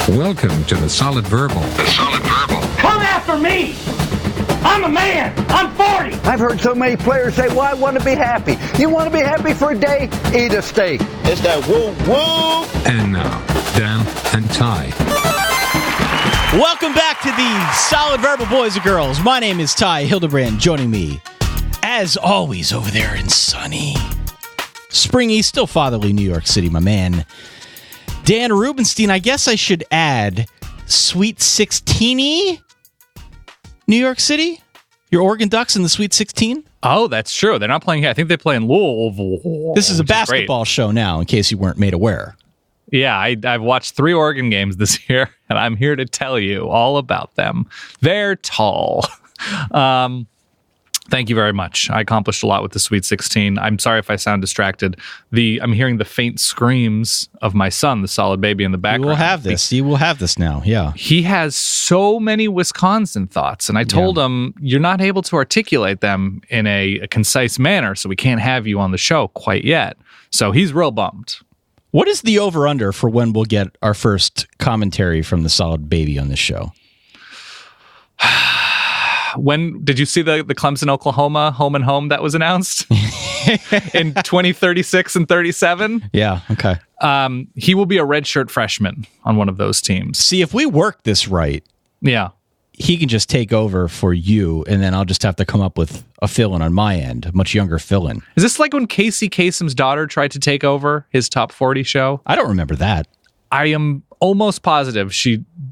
Welcome to the Solid Verbal. The Solid Verbal. Come after me! I'm a man! I'm 40! I've heard so many players say, well, I want to be happy. You want to be happy for a day? Eat a steak. It's that woo-woo! And now, Dan and Ty. Welcome back to the Solid Verbal, boys and girls. My name is Ty Hildebrand. Joining me, as always, over there in sunny, springy, still fatherly New York City, my man, Dan Rubenstein. I guess I should add Sweet 16-y New York City? Your Oregon Ducks in the Sweet 16? Oh, that's true. They're not playing here. I think they play in Louisville. This is a basketball show now, in case you weren't made aware. Yeah, I've watched 3 Oregon games this year, and I'm here to tell you all about them. They're tall. Thank you very much. I accomplished a lot with the Sweet 16. I'm sorry if I sound distracted. I'm hearing the faint screams of my son, the solid baby, in the background. You will have this. You will have this now, yeah. He has so many Wisconsin thoughts, and I told him, you're not able to articulate them in a concise manner, so we can't have you on the show quite yet. So he's real bummed. What is the over-under for when we'll get our first commentary from the solid baby on this show? When did you see the Clemson, Oklahoma home and home that was announced in 2036 and 37? Yeah. Okay. He will be a redshirt freshman on one of those teams. See, if we work this right, yeah, he can just take over for you, and then I'll just have to come up with a fill-in on my end, a much younger fill-in. Is this like when Casey Kasem's daughter tried to take over his Top 40 show? I don't remember that. I am almost positive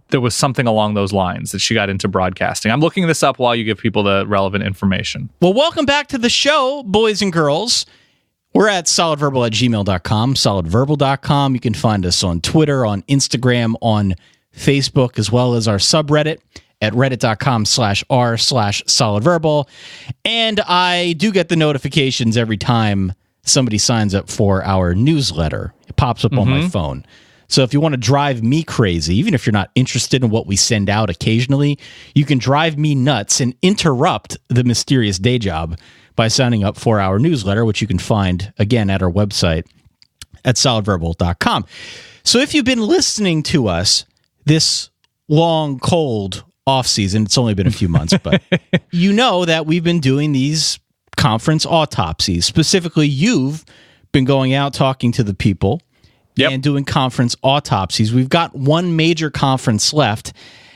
there was something along those lines that she got into broadcasting. I'm looking this up while you give people the relevant information. Well, welcome back to the show, boys and girls. We're at solidverbal@gmail.com, solidverbal.com. You can find us on Twitter, on Instagram, on Facebook, as well as our subreddit at reddit.com/r/solidverbal. And I do get the notifications every time somebody signs up for our newsletter. It pops up on my phone. So if you want to drive me crazy, even if you're not interested in what we send out occasionally, you can drive me nuts and interrupt the mysterious day job by signing up for our newsletter, which you can find, again, at our website at solidverbal.com. So if you've been listening to us this long, cold off-season, it's only been a few months, but you know that we've been doing these conference autopsies. Specifically, you've been going out talking to the people and doing conference autopsies. We've got one major conference left,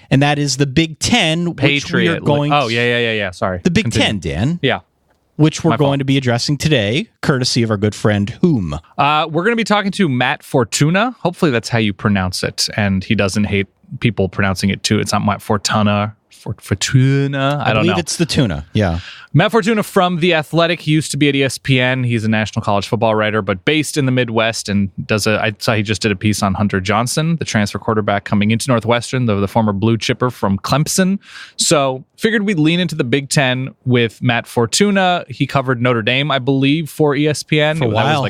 and that is the Big Ten, which we are going... Sorry. The Big Ten, Dan. Yeah. Which we're going to be addressing today, courtesy of our good friend, Whom. We're going to be talking to Matt Fortuna. Hopefully that's how you pronounce it, and he doesn't hate people pronouncing it too. It's not Matt Fortuna. Fortuna. I don't know. I believe it's the tuna. Yeah. Matt Fortuna from The Athletic. He used to be at ESPN. He's a national college football writer, but based in the Midwest, and I saw he just did a piece on Hunter Johnson, the transfer quarterback coming into Northwestern, the former blue chipper from Clemson. So figured we'd lean into the Big Ten with Matt Fortuna. He covered Notre Dame, I believe, for ESPN. For a while.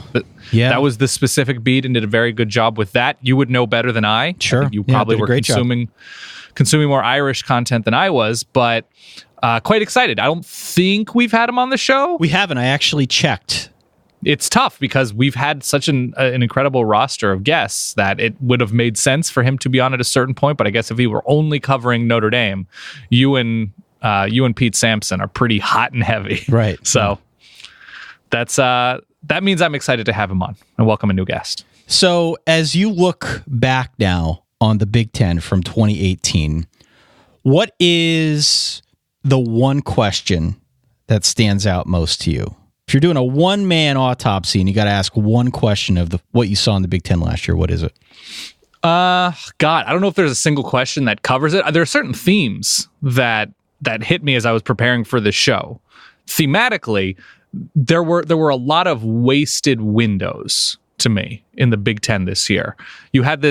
That was the specific beat and did a very good job with that. You would know better than I. Sure. I think you probably were consuming more Irish content than I was, but quite excited. I don't think we've had him on the show. We haven't. I actually checked. It's tough because we've had such an incredible roster of guests that it would have made sense for him to be on at a certain point. But I guess if he were only covering Notre Dame, you and Pete Sampson are pretty hot and heavy. Right. So that means I'm excited to have him on and welcome a new guest. So as you look back now on the Big Ten from 2018, what is the one question that stands out most to you? If you're doing a one-man autopsy and you got to ask one question of what you saw in the Big Ten last year, what is it? God, I don't know if there's a single question that covers it. There are certain themes that hit me as I was preparing for this show. Thematically, there were a lot of wasted windows to me in the Big Ten this year. You had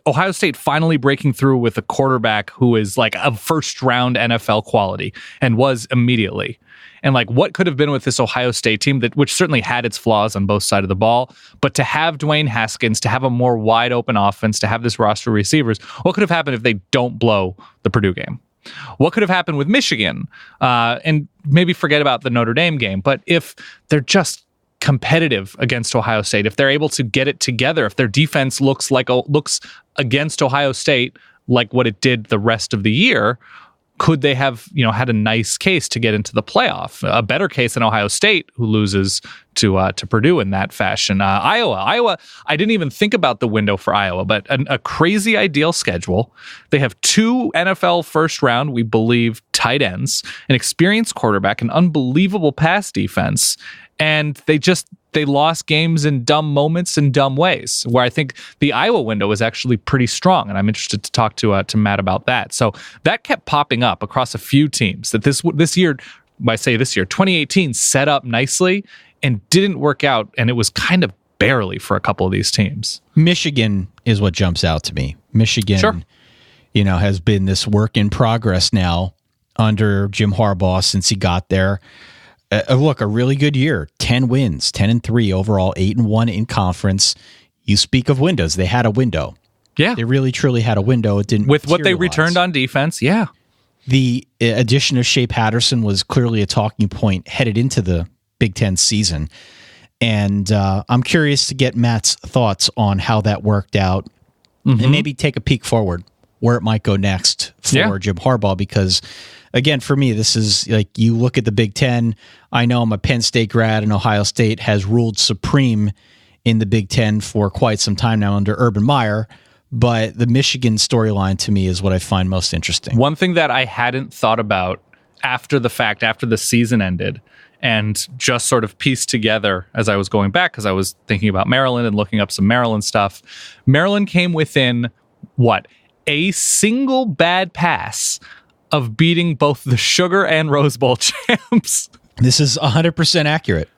Ohio State finally breaking through with a quarterback who is like a first round NFL quality and was immediately. And like what could have been with this Ohio State team which certainly had its flaws on both sides of the ball, but to have Dwayne Haskins, to have a more wide open offense, to have this roster of receivers, what could have happened if they don't blow the Purdue game? What could have happened with Michigan? And maybe forget about the Notre Dame game, but if they're just competitive against Ohio State, if they're able to get it together, if their defense looks against Ohio State like what it did the rest of the year, could they have, had a nice case to get into the playoff? A better case than Ohio State, who loses to Purdue in that fashion. Iowa, I didn't even think about the window for Iowa, but a crazy ideal schedule. They have 2 NFL first round, we believe, tight ends, an experienced quarterback, an unbelievable pass defense, and they lost games in dumb moments and dumb ways, where I think the Iowa window is actually pretty strong, and I'm interested to talk to Matt about that. So that kept popping up across a few teams that this year, 2018 set up nicely and didn't work out, and it was kind of barely for a couple of these teams. Michigan is what jumps out to me. Michigan, sure, has been this work in progress now under Jim Harbaugh since he got there. Look, a really good year. 10 wins, 10-3 overall, 8-1 in conference. You speak of windows. They had a window. Yeah. They really, truly had a window. It didn't with what they returned on defense, yeah. The addition of Shea Patterson was clearly a talking point headed into the Big Ten season. And I'm curious to get Matt's thoughts on how that worked out and maybe take a peek forward where it might go next for Jim Harbaugh, because again, for me, this is like, you look at the Big Ten. I know I'm a Penn State grad, and Ohio State has ruled supreme in the Big Ten for quite some time now under Urban Meyer. But the Michigan storyline to me is what I find most interesting. One thing that I hadn't thought about after the fact, after the season ended, and just sort of pieced together as I was going back, because I was thinking about Maryland and looking up some Maryland stuff. Maryland came within, a single bad pass of beating both the Sugar and Rose Bowl champs. This is 100% accurate.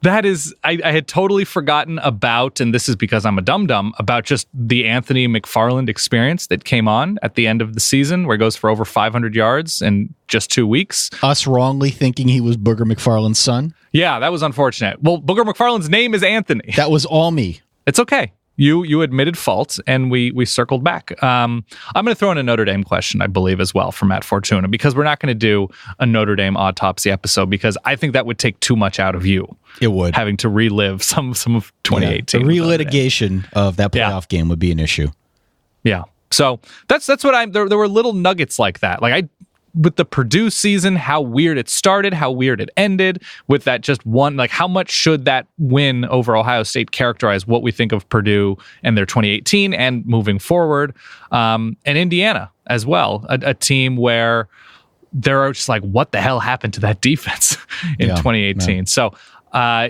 That is, I had totally forgotten about, and this is because I'm a dum-dum, about just the Anthony McFarland experience that came on at the end of the season, where he goes for over 500 yards in just 2 weeks. Us wrongly thinking he was Booger McFarland's son. Yeah, that was unfortunate. Well, Booger McFarland's name is Anthony. That was all me. It's okay. You admitted fault, and we circled back. I'm going to throw in a Notre Dame question, I believe, as well, for Matt Fortuna, because we're not going to do a Notre Dame autopsy episode, because I think that would take too much out of you. It would. Having to relive some of 2018. The relitigation of that playoff game would be an issue. Yeah. So that's what there were little nuggets like that. With the Purdue season, how weird it started, how weird it ended, with that just one, how much should that win over Ohio State characterize what we think of Purdue and their 2018 and moving forward, and Indiana as well, a team where they're just what the hell happened to that defense in 2018. Yeah. So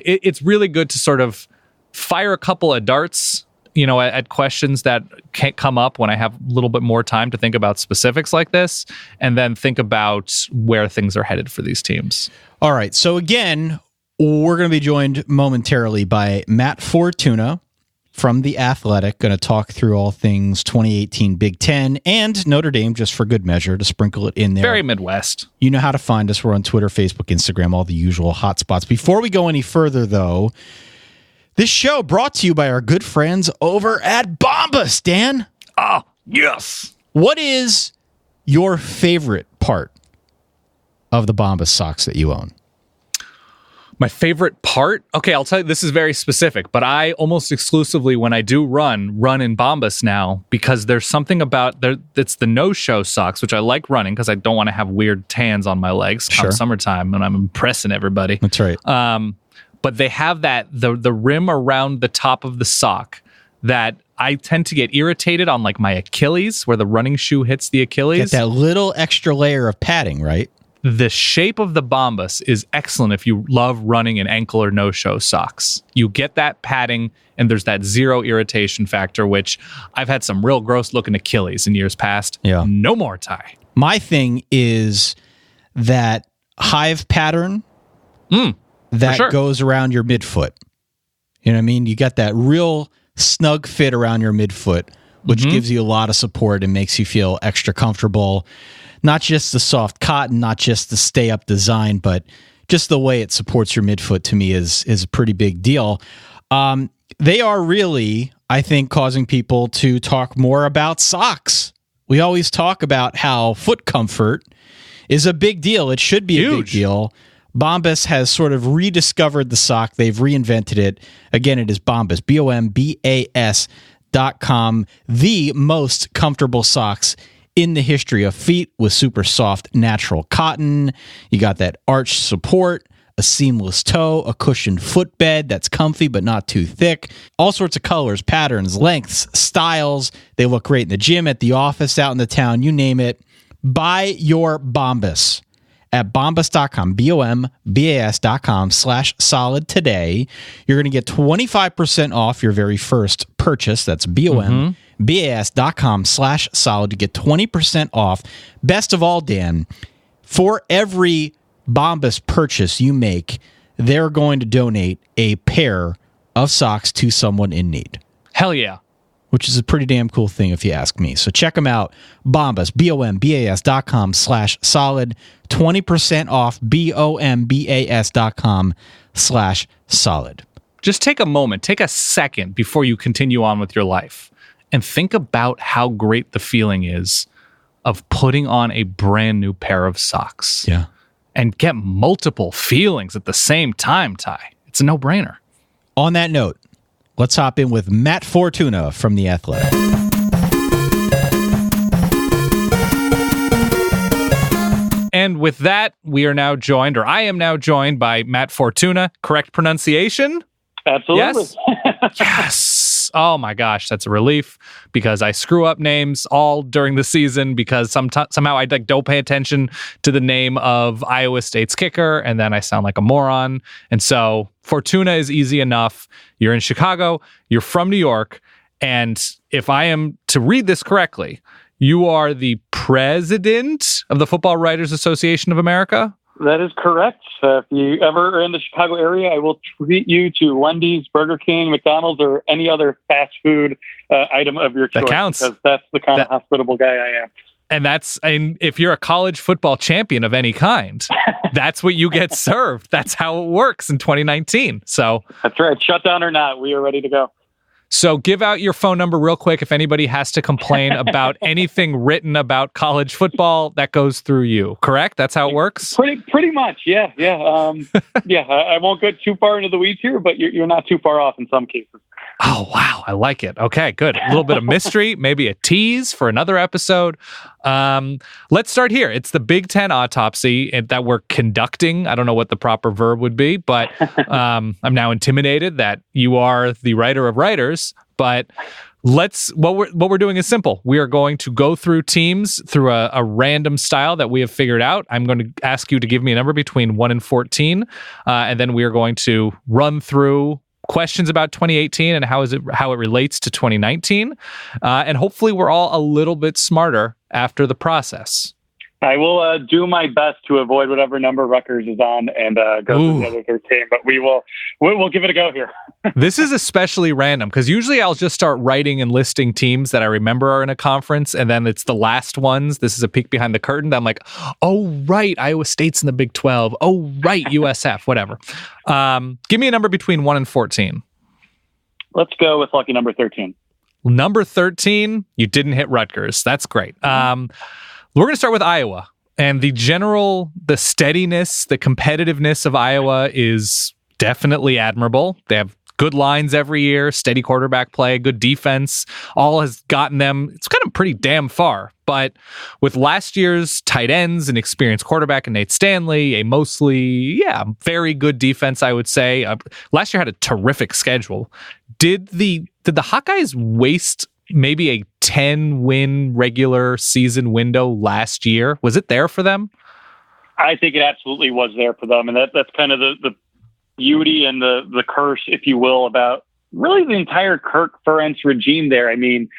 it's really good to sort of fire a couple of darts, at questions that can't come up when I have a little bit more time to think about specifics like this, and then think about where things are headed for these teams. All right. So again, we're going to be joined momentarily by Matt Fortuna from The Athletic, going to talk through all things 2018 Big Ten and Notre Dame, just for good measure, to sprinkle it in there. Very Midwest. You know how to find us. We're on Twitter, Facebook, Instagram, all the usual hotspots. Before we go any further, though, this show brought to you by our good friends over at Bombas, Dan. Oh, yes. What is your favorite part of the Bombas socks that you own? My favorite part? Okay, I'll tell you, this is very specific, but I almost exclusively, when I do run in Bombas now, because there's something about it's the no-show socks, which I like running because I don't want to have weird tans on my legs come summertime, and I'm impressing everybody. That's right. But they have the rim around the top of the sock that I tend to get irritated on, my Achilles, where the running shoe hits the Achilles. Get that little extra layer of padding, right? The shape of the Bombas is excellent if you love running in ankle or no-show socks. You get that padding, and there's that zero irritation factor, which I've had some real gross-looking Achilles in years past. Yeah. No more, Ty. My thing is that hive pattern that goes around your midfoot. You know what I mean? You got that real snug fit around your midfoot, which gives you a lot of support and makes you feel extra comfortable. Not just the soft cotton, not just the stay-up design, but just the way it supports your midfoot, to me, is a pretty big deal. They are really, I think, causing people to talk more about socks. We always talk about how foot comfort is a big deal. It should be a big deal. Bombas has sort of rediscovered the sock. They've reinvented it. Again, it is Bombas, BOMBAS.com, the most comfortable socks in the history of feet, with super soft natural cotton. You got that arch support, a seamless toe, a cushioned footbed that's comfy but not too thick. All sorts of colors, patterns, lengths, styles. They look great in the gym, at the office, out in the town, you name it. Buy your Bombas at bombas.com, BOMBAS.com/solid today. You're going to get 25% off your very first purchase. That's BOMBAS.com/solid to get 20% off. Best of all, Dan, for every Bombas purchase you make, they're going to donate a pair of socks to someone in need. Hell yeah. Which is a pretty damn cool thing if you ask me. So check them out. Bombas, BOMBAS.com/solid. 20% off, BOMBAS.com/solid. Just take a moment, take a second before you continue on with your life and think about how great the feeling is of putting on a brand new pair of socks. Yeah. And get multiple feelings at the same time, Ty. It's a no-brainer. On that note, let's hop in with Matt Fortuna from The Athletic. And with that, I am now joined by Matt Fortuna. Correct pronunciation? Absolutely. Yes. Yes. Oh my gosh, that's a relief, because I screw up names all during the season because somehow I don't pay attention to the name of Iowa State's kicker, and then I sound like a moron. And so Fortuna is easy enough. You're in Chicago, you're from New York, and if I am to read this correctly, you are the president of the Football Writers Association of America? That is correct. If you ever are in the Chicago area, I will treat you to Wendy's, Burger King, McDonald's, or any other fast food item of your choice. That counts. Because that's the kind of hospitable guy I am. And if you're a college football champion of any kind, that's what you get served. That's how it works in 2019. So that's right. Shutdown or not, we are ready to go. So give out your phone number real quick. If anybody has to complain about anything written about college football, that goes through you, correct? That's how it works? Pretty much, yeah. I won't get too far into the weeds here, but you're not too far off in some cases. Oh, wow. I like it. Okay, good. A little bit of mystery, maybe a tease for another episode. Let's start here. It's the Big Ten Autopsy that we're conducting. I don't know what the proper verb would be, but I'm now intimidated that you are the writer of writers. But what we're doing is simple. We are going to go through teams through a random style that we have figured out. I'm going to ask you to give me a number between 1 and 14, and then we are going to run through questions about 2018 and how it relates to 2019, and hopefully we're all a little bit smarter after the process. I will do my best to avoid whatever number Rutgers is on and go to the other 13, but we'll give it a go here. This is especially random because usually I'll just start writing and listing teams that I remember are in a conference, and then it's the last ones. This is a peek behind the curtain. I'm like, oh, right, Iowa State's in the Big 12. Oh, right, USF, whatever. Give me a number between 1 and 14. Let's go with lucky number 13. Number 13, you didn't hit Rutgers. That's great. We're going to start with Iowa, and the steadiness, the competitiveness of Iowa is definitely admirable. They have good lines every year, steady quarterback play, good defense, all has gotten them, it's kind of pretty damn far. But with last year's tight ends, an experienced quarterback in Nate Stanley, a mostly, very good defense, I would say. Last year had a terrific schedule. Did the Hawkeyes waste maybe a 10-win regular season window last year? Was it there for them? I think it absolutely was there for them. And that's kind of the beauty and the curse, if you will, about really the entire Kirk Ferentz regime there. I mean,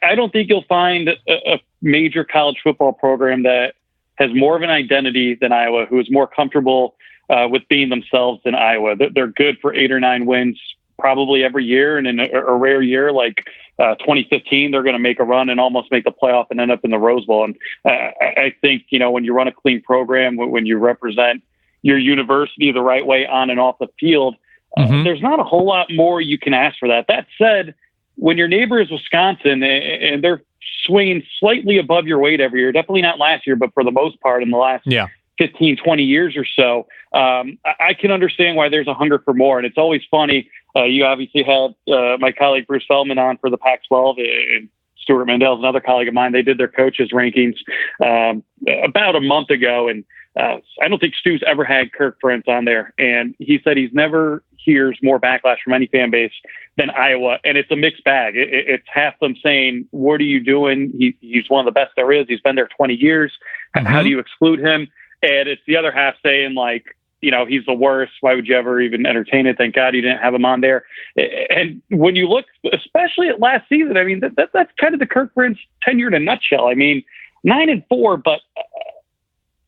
I don't think you'll find a major college football program that has more of an identity than Iowa, who is more comfortable with being themselves than Iowa. They're good for 8 or 9 wins probably every year, and in a rare year like 2015, they're going to make a run and almost make the playoff and end up in the Rose Bowl. And I think, when you run a clean program, when you represent your university the right way on and off the field, there's not a whole lot more you can ask for that. That said, when your neighbor is Wisconsin and they're swinging slightly above your weight every year, definitely not last year, but for the most part in the last 15, 20 years or so. I can understand why there's a hunger for more. And it's always funny. You obviously had my colleague Bruce Feldman on for the Pac-12, and Stuart Mandel's another colleague of mine. They did their coaches rankings about a month ago. And I don't think Stu's ever had Kirk Ferentz on there. And he said he's never hears more backlash from any fan base than Iowa. And it's a mixed bag. It's half them saying, what are you doing? He's one of the best there is. He's been there 20 years. How do you exclude him? And it's the other half saying, like, he's the worst. Why would you ever even entertain it? Thank God you didn't have him on there. And when you look, especially at last season, I mean, that's kind of the Kirk Ferentz tenure in a nutshell. I mean, 9-4, but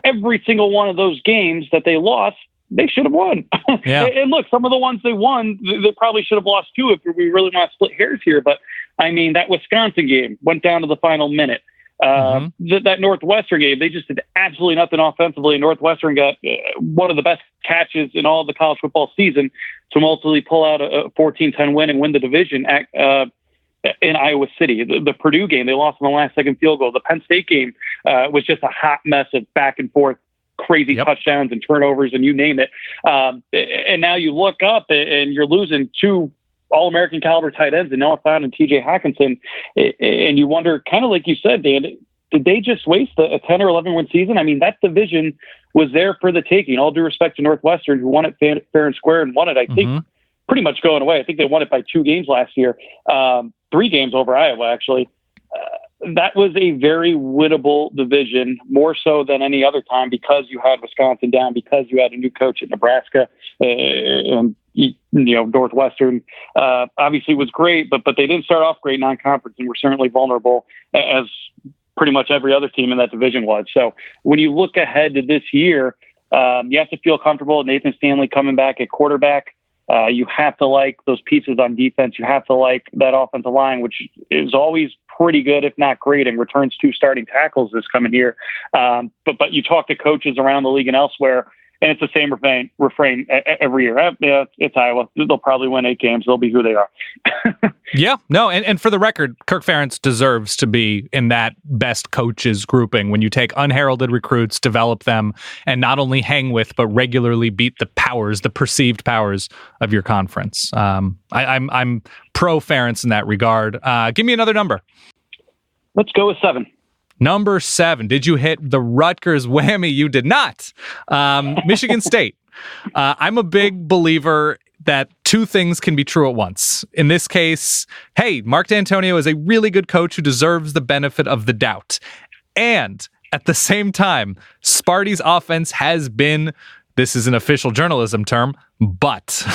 every single one of those games that they lost, they should have won. Yeah. And look, some of the ones they won, they probably should have lost too, if we really want to split hairs here. But I mean, that Wisconsin game went down to the final minute. That Northwestern game, they just did absolutely nothing offensively. Northwestern got one of the best catches in all of the college football season to ultimately pull out a 14-10 win and win the division in Iowa City. The Purdue game, they lost on the last second field goal. The Penn State game was just a hot mess of back and forth, crazy touchdowns and turnovers, and you name it. And now you look up and you're losing two All-American caliber tight ends, and Noah Fant and TJ Hawkinson. And you wonder, kind of like you said, Dan, did they just waste a 10 or 11 win season? I mean, that division was there for the taking. All due respect to Northwestern, who won it fair and square and won it, I think, pretty much going away. I think they won it by 2 games last year, 3 games over Iowa, actually. That was a very winnable division, more so than any other time, because you had Wisconsin down, because you had a new coach at Nebraska, and Northwestern obviously was great, but they didn't start off great non-conference and were certainly vulnerable, as pretty much every other team in that division was. So when you look ahead to this year, you have to feel comfortable with Nathan Stanley coming back at quarterback. You have to like those pieces on defense. You have to like that offensive line, which is always pretty good, if not great, and returns 2 starting tackles this coming year. But you talk to coaches around the league and elsewhere, and it's the same refrain every year. Yeah, it's Iowa. They'll probably win 8 games. They'll be who they are. Yeah, no, and for the record, Kirk Ferentz deserves to be in that best coaches grouping when you take unheralded recruits, develop them, and not only hang with, but regularly beat the perceived powers of your conference. I'm pro Ferentz in that regard. Give me another number. Let's go with 7. Number 7. Did you hit the Rutgers whammy? You did not. Michigan State. I'm a big believer that 2 things can be true at once. In this case, hey, Mark D'Antonio is a really good coach who deserves the benefit of the doubt. And at the same time, Sparty's offense has been, this is an official journalism term, but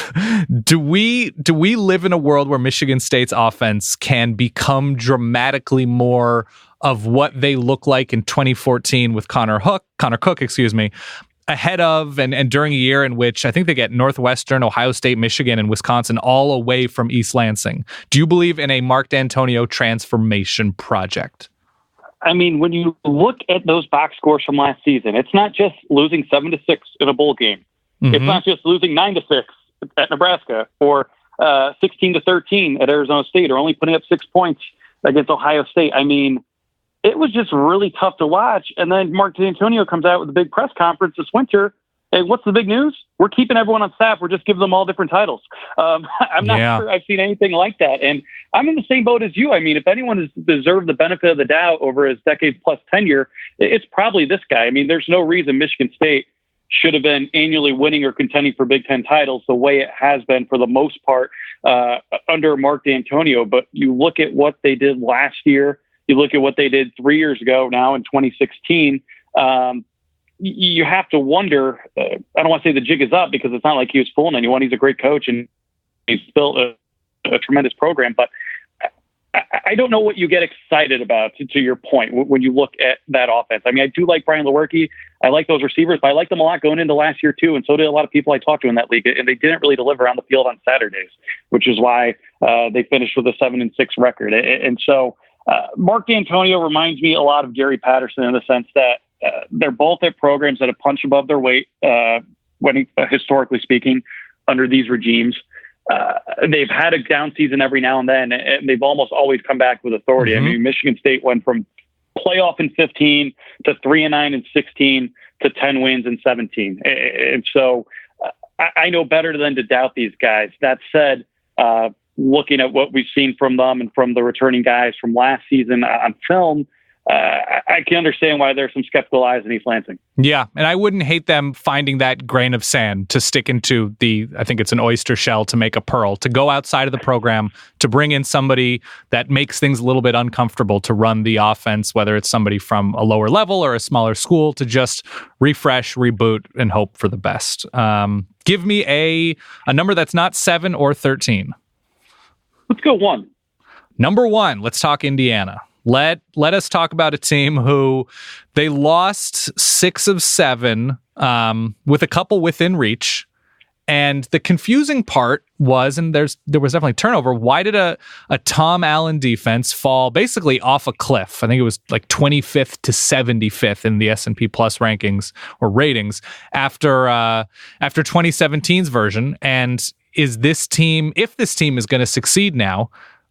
do we live in a world where Michigan State's offense can become dramatically more of what they look like in 2014 with Connor Cook, ahead of and during a year in which I think they get Northwestern, Ohio State, Michigan, and Wisconsin all away from East Lansing? Do you believe in a Mark D'Antonio transformation project? I mean, when you look at those box scores from last season, it's not just losing 7-6 in a bowl game. It's not just losing 9-6 at Nebraska or 16-13 at Arizona State, or only putting up 6 points against Ohio State. I mean, it was just really tough to watch. And then Mark D'Antonio comes out with a big press conference this winter. Hey, what's the big news? We're keeping everyone on staff. We're just giving them all different titles. I'm not sure I've seen anything like that. And I'm in the same boat as you. I mean, if anyone has deserved the benefit of the doubt over his decade-plus tenure, it's probably this guy. I mean, there's no reason Michigan State should have been annually winning or contending for Big Ten titles the way it has been for the most part under Mark D'Antonio. But you look at what they did last year, you look at what they did 3 years ago now in 2016, you have to wonder, I don't want to say the jig is up, because it's not like he was fooling anyone. He's a great coach and he's built a tremendous program, but I don't know what you get excited about, to your point, when you look at that offense. I mean, I do like Brian Lewerke. I like those receivers, but I liked them a lot going into last year too, and so did a lot of people I talked to in that league, and they didn't really deliver on the field on Saturdays, which is why they finished with a 7-6 record. And so Mark D'Antonio reminds me a lot of Gary Patterson in the sense that they're both at programs that have punched above their weight, historically speaking, under these regimes. They've had a down season every now and then, and they've almost always come back with authority. I mean, Michigan State went from playoff in 15 to 3-9 and 16 to 10 wins and 17. And so I know better than to doubt these guys. That said, looking at what we've seen from them and from the returning guys from last season on film, I can understand why there's some skeptical eyes in East Lansing. Yeah, and I wouldn't hate them finding that grain of sand to stick into I think it's an oyster shell to make a pearl, to go outside of the program, to bring in somebody that makes things a little bit uncomfortable to run the offense, whether it's somebody from a lower level or a smaller school, to just refresh, reboot, and hope for the best. Give me a number that's not 7 or 13. Let's go 1. Number 1, let's talk Indiana. Let us talk about a team who they lost 6 of 7 with a couple within reach. And the confusing part was, and there was definitely turnover, why did a Tom Allen defense fall basically off a cliff? I think it was like 25th to 75th in the S&P Plus rankings or ratings after 2017's version. And is this team, if this team is going to succeed now,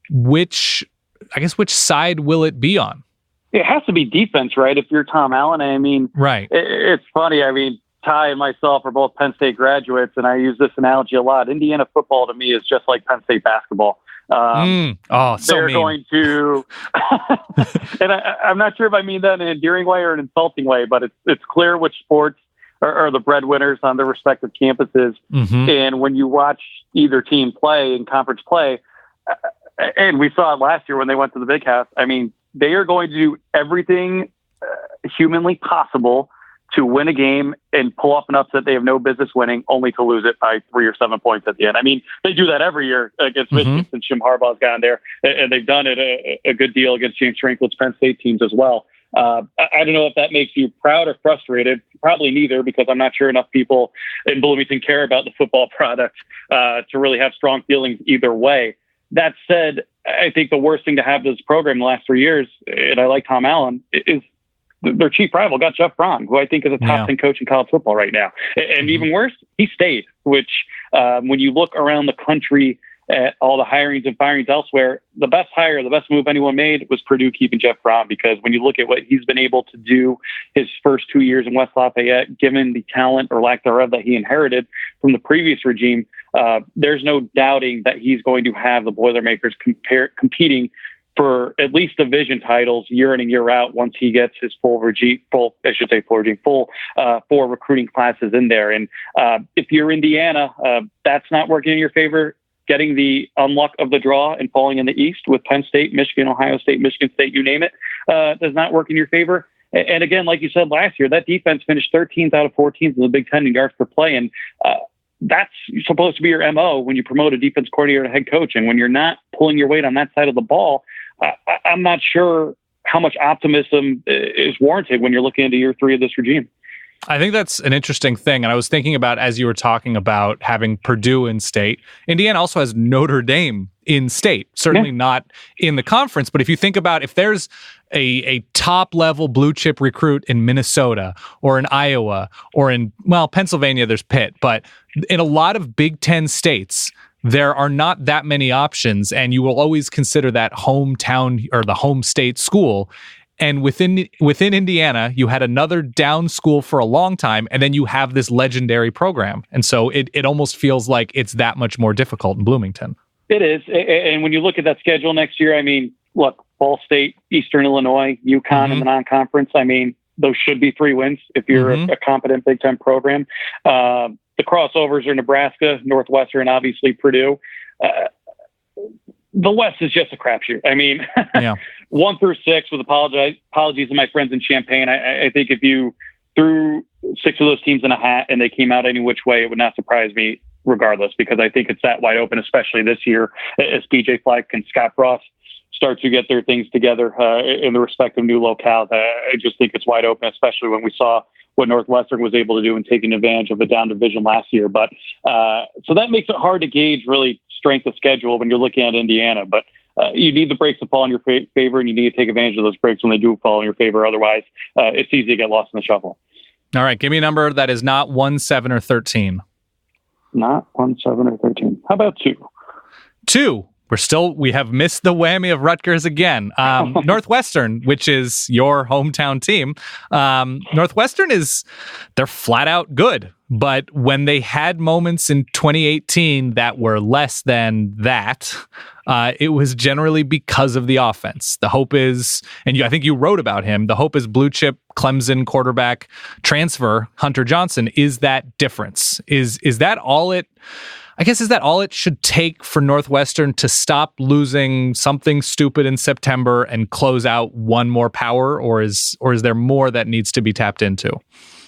which side will it be on? It has to be defense, right? If you're Tom Allen, I mean, right. It's funny. I mean, Ty and myself are both Penn State graduates, and I use this analogy a lot. Indiana football to me is just like Penn State basketball. They're going to, and I'm not sure if I mean that in an endearing way or an insulting way, but it's clear which sports are the breadwinners on their respective campuses. Mm-hmm. And when you watch either team play in conference play, and we saw it last year when they went to the Big House, I mean, they are going to do everything humanly possible to win a game and pull off an upset they have no business winning, only to lose it by 3 or 7 points at the end. I mean, they do that every year against Michigan since Jim Harbaugh's gone there, and they've done it a good deal against James Franklin's Penn State teams as well. I don't know if that makes you proud or frustrated. Probably neither, because I'm not sure enough people in Bloomington care about the football product to really have strong feelings either way. That said, I think the worst thing to have this program in the last 3 years, and I like Tom Allen, is their chief rival got Jeff Braun, who I think is a top 10 coach in college football right now. And even worse, he stayed, which when you look around the country at all the hirings and firings elsewhere, the best hire, the best move anyone made was Purdue keeping Jeff Braun, because when you look at what he's been able to do his first 2 years in West Lafayette, given the talent or lack thereof that he inherited from the previous regime, there's no doubting that he's going to have the Boilermakers competing for at least division titles year in and year out once he gets his full four recruiting classes in there. And if you're Indiana, that's not working in your favor. Getting the unluck of the draw and falling in the East with Penn State, Michigan, Ohio State, Michigan State, you name it, does not work in your favor. And again, like you said last year, that defense finished 13th out of 14th in the Big Ten in yards per play. And that's supposed to be your MO when you promote a defense coordinator to head coach. And when you're not pulling your weight on that side of the ball, I'm not sure how much optimism is warranted when you're looking into year 3 of this regime. I think that's an interesting thing. And I was thinking about, as you were talking about having Purdue in state, Indiana also has Notre Dame in state, certainly not in the conference. But if you think about, if there's a top level blue chip recruit in Minnesota or in Iowa or in, Pennsylvania, there's Pitt, but in a lot of Big Ten states, there are not that many options, and you will always consider that hometown or the home state school. And within Indiana, you had another down school for a long time, and then you have this legendary program. And so it almost feels like it's that much more difficult in Bloomington. It is. And when you look at that schedule next year, I mean, look, Ball State, Eastern Illinois, UConn in the non-conference, I mean, those should be 3 wins if you're a competent Big Ten program. The crossovers are Nebraska, Northwestern, obviously Purdue. The West is just a crapshoot. I mean, 1 through 6, with apologies to my friends in Champaign. I think if you threw 6 of those teams in a hat and they came out any which way, it would not surprise me regardless, because I think it's that wide open, especially this year, as BJ Fleck and Scott Frost start to get their things together in the respective new locales. I just think it's wide open, especially when we saw what Northwestern was able to do in taking advantage of a down division last year. But so that makes it hard to gauge really strength of schedule when you're looking at Indiana. But you need the breaks to fall in your favor, and you need to take advantage of those breaks when they do fall in your favor. Otherwise, it's easy to get lost in the shuffle. All right, give me a number that is not 1, 7, or 13. Not 1, 7, or 13. How about 2? 2. we have missed the whammy of Rutgers again. Northwestern, which is your hometown team. Northwestern they're flat out good. But when they had moments in 2018 that were less than that, it was generally because of the offense. The hope is, and I think you wrote about him, the hope is blue chip Clemson quarterback transfer, Hunter Johnson, is that difference. Is that all it should take for Northwestern to stop losing something stupid in September and close out one more power, or is there more that needs to be tapped into?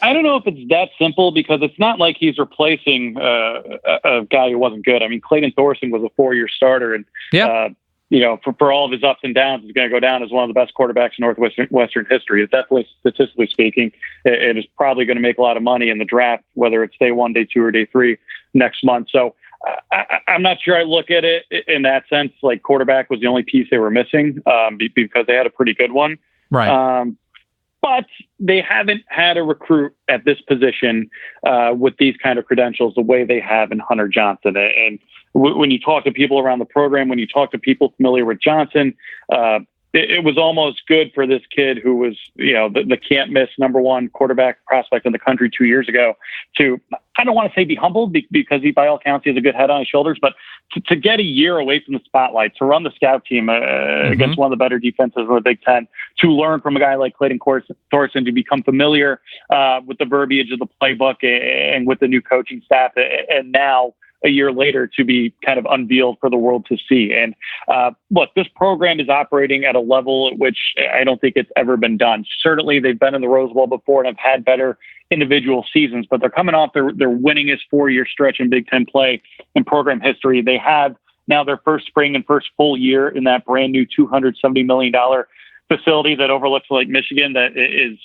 I don't know if it's that simple, because it's not like he's replacing a guy who wasn't good. I mean, Clayton Thorson was a 4-year starter, and for all of his ups and downs, he's going to go down as one of the best quarterbacks in Northwestern history. It's definitely, statistically speaking, it is probably going to make a lot of money in the draft, whether it's day 1, day 2, or day 3 next month. So I'm not sure I look at it in that sense. Like, quarterback was the only piece they were missing because they had a pretty good one. Right. But they haven't had a recruit at this position with these kind of credentials the way they have in Hunter Johnson. And when you talk to people around the program, when you talk to people familiar with Johnson, it was almost good for this kid who was, the can't miss #1 quarterback prospect in the country 2 years ago to, I don't want to say be humbled, because he, by all accounts, he has a good head on his shoulders, but to get a year away from the spotlight, to run the scout team against one of the better defenses in the Big Ten, to learn from a guy like Clayton Thorson, to become familiar with the verbiage of the playbook and with the new coaching staff, and now a year later to be kind of unveiled for the world to see. And look, this program is operating at a level at which I don't think it's ever been done. Certainly they've been in the Rose Bowl before and have had better individual seasons, but they're coming off their winningest 4-year stretch in Big Ten play in program history. They have now their first spring and first full year in that brand new $270 million facility that overlooks Lake Michigan, that is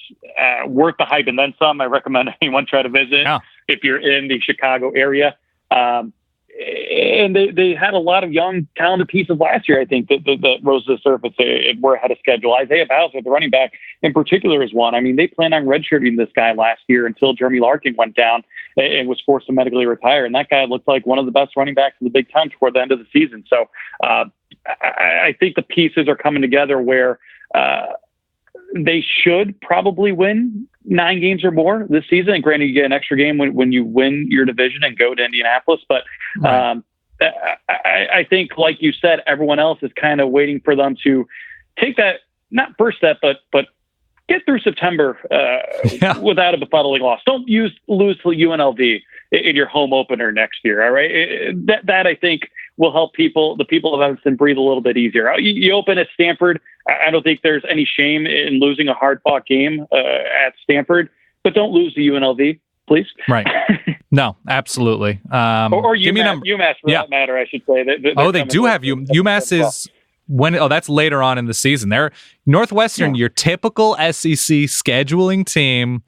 worth the hype and then some. I recommend anyone try to visit if you're in the Chicago area. And they had a lot of young, talented pieces last year, I think, that rose to the surface. They were ahead of schedule. Isaiah Bowser, the running back in particular, is one. I mean, they planned on redshirting this guy last year until Jeremy Larkin went down and was forced to medically retire. And that guy looked like one of the best running backs in the Big Ten toward the end of the season. So I think the pieces are coming together where they should probably win 9 games or more this season. And granted, you get an extra game when you win your division and go to Indianapolis. But I think, like you said, everyone else is kind of waiting for them to take that, not first step, but get through September without a befuddling loss. Don't lose to UNLV in your home opener next year. All right. That I think will help the people of Evanston breathe a little bit easier. You open at Stanford. I don't think there's any shame in losing a hard-fought game at Stanford, but don't lose to UNLV, please. Right. No, absolutely. Or give me UMass for that matter, I should say. They do have UMass is when. Oh, that's later on in the season. They're Northwestern, your typical SEC scheduling team,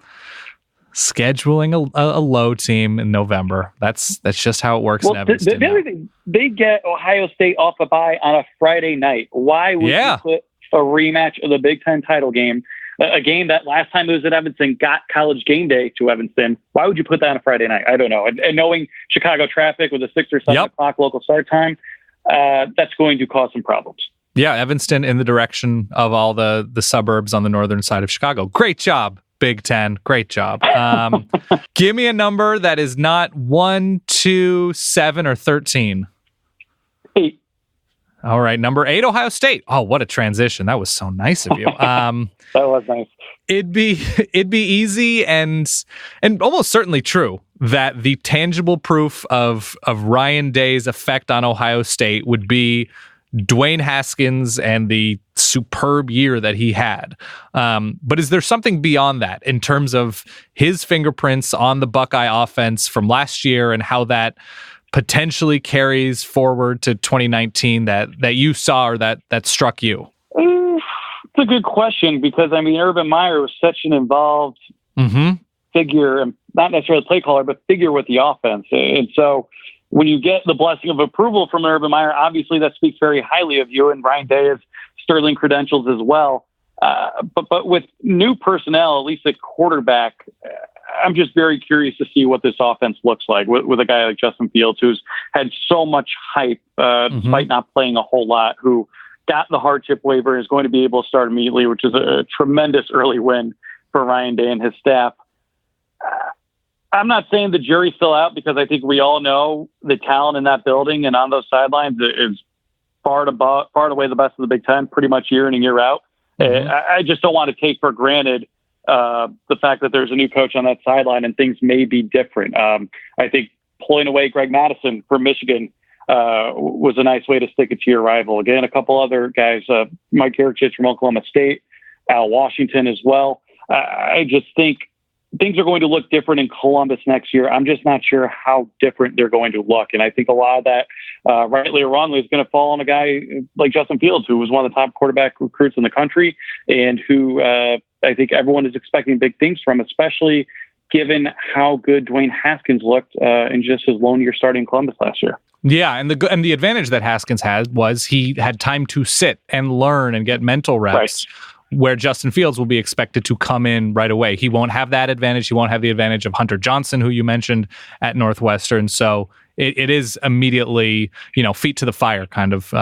scheduling a low team in November. That's just how it works in Evanston. The other thing, they get Ohio State off a bye on a Friday night. Why would you put a rematch of the Big Ten title game, a game that last time it was at Evanston got College game day to Evanston? Why would you put that on a Friday night? I don't know. And knowing Chicago traffic with a 6 or 7 o'clock local start time, that's going to cause some problems. Yeah, Evanston in the direction of all the suburbs on the northern side of Chicago. Great job, Big Ten. Great job. Give me a number that is not 1, 2, 7, or 13. 8. All right, number 8, Ohio State. Oh, what a transition! That was so nice of you. That was nice. It'd be easy and almost certainly true that the tangible proof of Ryan Day's effect on Ohio State would be Dwayne Haskins and the superb year that he had. But is there something beyond that in terms of his fingerprints on the Buckeye offense from last year and how that potentially carries forward to 2019 that you saw or that struck you? It's a good question, because I mean, Urban Meyer was such an involved figure, and not necessarily play caller, but figure with the offense. And so when you get the blessing of approval from Urban Meyer, obviously that speaks very highly of you, and Ryan Day has sterling credentials as well. But with new personnel, at least at quarterback, I'm just very curious to see what this offense looks like with a guy like Justin Fields, who's had so much hype despite not playing a whole lot, who got the hardship waiver and is going to be able to start immediately, which is a tremendous early win for Ryan Day and his staff. I'm not saying the jury's still out, because I think we all know the talent in that building and on those sidelines is far and away the best of the Big Ten, pretty much year in and year out. I just don't want to take for granted the fact that there's a new coach on that sideline and things may be different. I think pulling away Greg Madison from Michigan was a nice way to stick it to your rival. Again, a couple other guys, Mike Yurcich from Oklahoma State, Al Washington as well. I just think things are going to look different in Columbus next year. I'm just not sure how different they're going to look. And I think a lot of that, rightly or wrongly, is going to fall on a guy like Justin Fields, who was one of the top quarterback recruits in the country and who I think everyone is expecting big things from, especially given how good Dwayne Haskins looked in just his lone year starting in Columbus last year. Yeah, and the advantage that Haskins had was he had time to sit and learn and get mental reps, where Justin Fields will be expected to come in right away. He won't have that advantage. He won't have the advantage of Hunter Johnson, who you mentioned at Northwestern. So it is immediately, feet to the fire kind of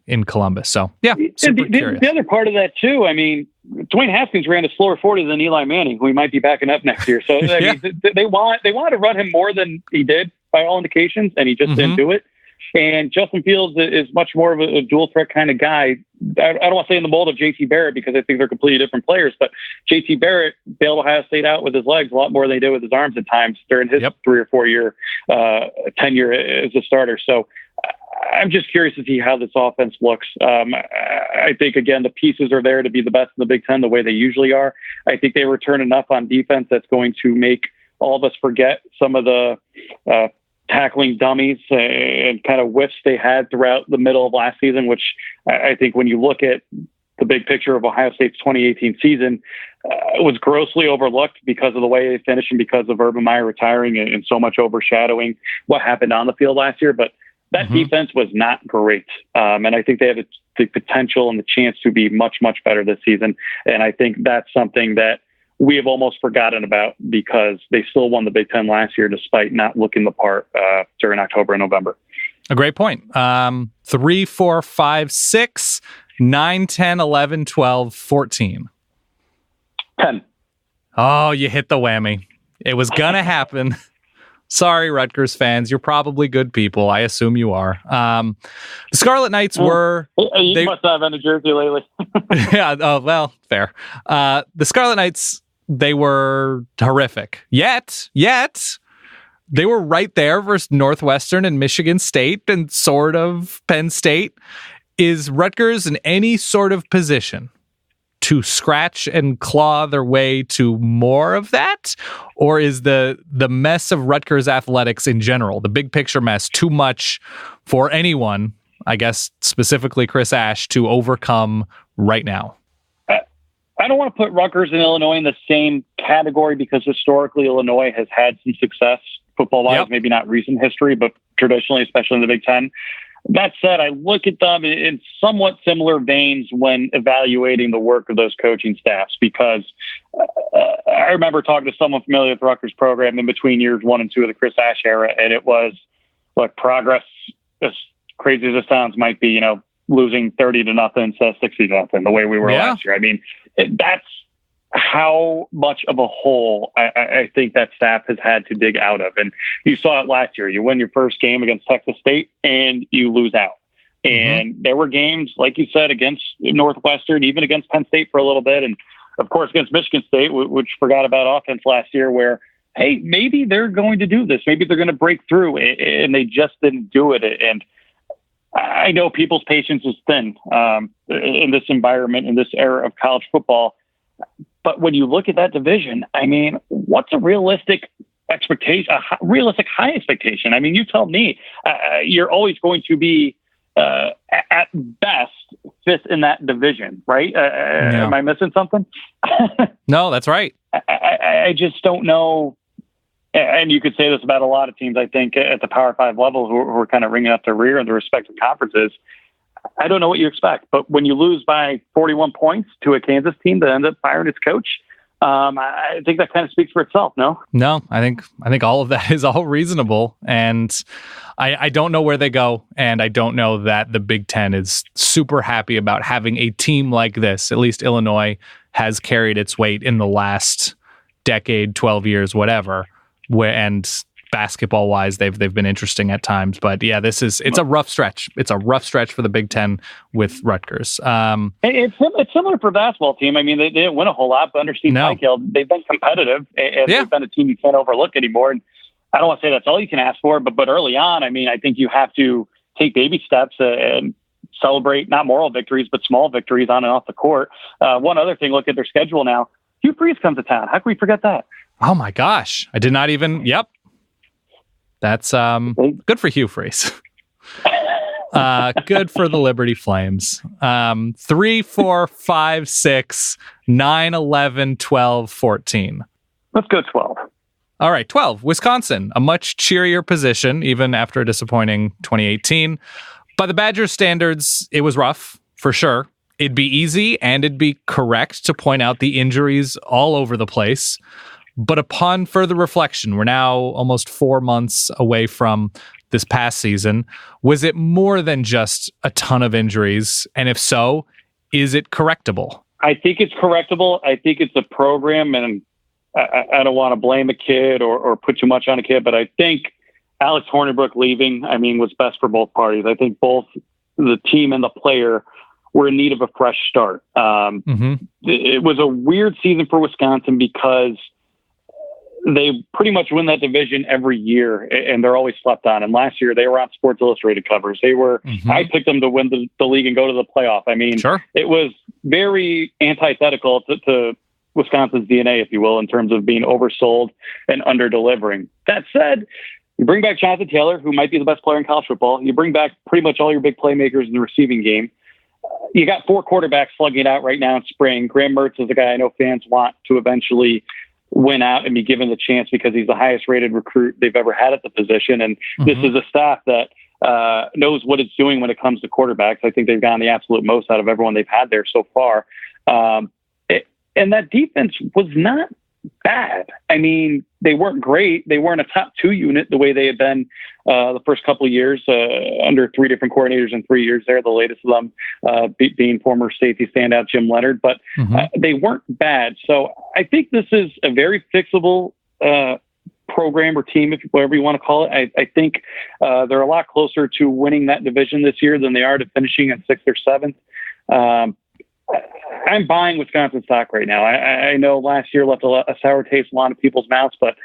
in Columbus. So, yeah, super curious. The other part of that, too, I mean, Dwayne Haskins ran a slower 40 than Eli Manning, who he might be backing up next year. So I mean, they want to run him more than he did by all indications, and he just didn't do it. And Justin Fields is much more of a dual threat kind of guy. I don't want to say in the mold of JT Barrett, because I think they're completely different players, but JT Barrett bailed Ohio State out with his legs a lot more than they did with his arms at times during his 3 or 4 year tenure as a starter. So I'm just curious to see how this offense looks. I think, again, the pieces are there to be the best in the Big Ten the way they usually are. I think they return enough on defense that's going to make all of us forget some of the tackling dummies and kind of whiffs they had throughout the middle of last season, which I think when you look at the big picture of Ohio State's 2018 season, was grossly overlooked because of the way they finished and because of Urban Meyer retiring and so much overshadowing what happened on the field last year. But that defense was not great. And I think they have the potential and the chance to be much, much better this season. And I think that's something that we have almost forgotten about, because they still won the Big Ten last year despite not looking the part during October and November. A great point. 3, 4, 5, 6, 9, 10, 11, 12, 14. 10. Oh, you hit the whammy. It was going to happen. Sorry, Rutgers fans. You're probably good people. I assume you are. The Scarlet Knights were... You must have had a jersey lately. Yeah, oh, well, fair. The Scarlet Knights, they were horrific. Yet, they were right there versus Northwestern and Michigan State and sort of Penn State. Is Rutgers in any sort of position to scratch and claw their way to more of that? Or is the mess of Rutgers athletics in general, the big picture mess, too much for anyone, I guess specifically Chris Ash, to overcome right now? I don't want to put Rutgers and Illinois in the same category, because historically Illinois has had some success football-wise, maybe not recent history, but traditionally, especially in the Big Ten. That said, I look at them in somewhat similar veins when evaluating the work of those coaching staffs, because I remember talking to someone familiar with the Rutgers program in between years 1 and 2 of the Chris Ash era, and it was like progress, as crazy as it sounds, might be, losing 30-0 instead of 60-0 the way we were last year. I mean, that's how much of a hole I think that staff has had to dig out of. And you saw it last year. You win your first game against Texas State and you lose out. And there were games, like you said, against Northwestern, even against Penn State for a little bit. And of course, against Michigan State, which forgot about offense last year, where, hey, maybe they're going to do this. Maybe they're going to break through, and they just didn't do it. And I know people's patience is thin in this environment, in this era of college football. But when you look at that division, I mean, what's a realistic expectation, a realistic high expectation? I mean, you tell me. You're always going to be, at best, fifth in that division, right? Am I missing something? No, that's right. I just don't know. And you could say this about a lot of teams, I think, at the Power 5 level who are kind of ringing up their rear in the respective conferences. I don't know what you expect, but when you lose by 41 points to a Kansas team that ends up firing its coach, I think that kind of speaks for itself. No, I think all of that is all reasonable, and I don't know where they go, and I don't know that the Big Ten is super happy about having a team like this. At least Illinois has carried its weight in the last decade, 12 years, whatever. And basketball wise, they've been interesting at times, but yeah, it's a rough stretch. It's a rough stretch for the Big Ten with Rutgers. It's similar for basketball team. I mean, they didn't win a whole lot, but under Steve Michael, they've been competitive, and they've been a team you can't overlook anymore. And I don't want to say that's all you can ask for, but early on, I mean, I think you have to take baby steps and celebrate not moral victories, but small victories on and off the court. One other thing, look at their schedule now. Hugh Freeze comes to town. How can we forget that? Oh my gosh. I did not even, yep. That's good for Hugh Freeze. Good for the Liberty Flames. 3, 4, 5, 6, 9, 11, 12, 14. Let's go 12. All right, 12. Wisconsin, a much cheerier position, even after a disappointing 2018. By the Badgers' standards, it was rough, for sure. It'd be easy and it'd be correct to point out the injuries all over the place. But upon further reflection, we're now almost 4 months away from this past season. Was it more than just a ton of injuries? And if so, is it correctable? I think it's correctable. I think it's a program, and I don't want to blame a kid or put too much on a kid, but I think Alex Hornibrook leaving, was best for both parties. I think both the team and the player were in need of a fresh start. It was a weird season for Wisconsin because they pretty much win that division every year, and they're always slept on. And last year they were on Sports Illustrated covers. They were, I picked them to win the league and go to the playoff. It was very antithetical to Wisconsin's DNA, if you will, in terms of being oversold and under delivering. That said, you bring back Jonathan Taylor, who might be the best player in college football. You bring back pretty much all your big playmakers in the receiving game. You got 4 quarterbacks slugging it out right now in spring. Graham Mertz is a guy I know fans want to eventually win out and be given the chance because he's the highest rated recruit they've ever had at the position. And this is a staff that knows what it's doing when it comes to quarterbacks. I think they've gotten the absolute most out of everyone they've had there so far. And that defense was not bad. They weren't great. They weren't a top 2 unit the way they had been the first couple of years under 3 different coordinators in 3 years there, the latest of them being former safety standout Jim Leonard. But they weren't bad. So I think this is a very fixable program or team, whatever you want to call it. I think they're a lot closer to winning that division this year than they are to finishing in 6th or 7th. I'm buying Wisconsin stock right now. I know last year left a sour taste in a lot of people's mouths, but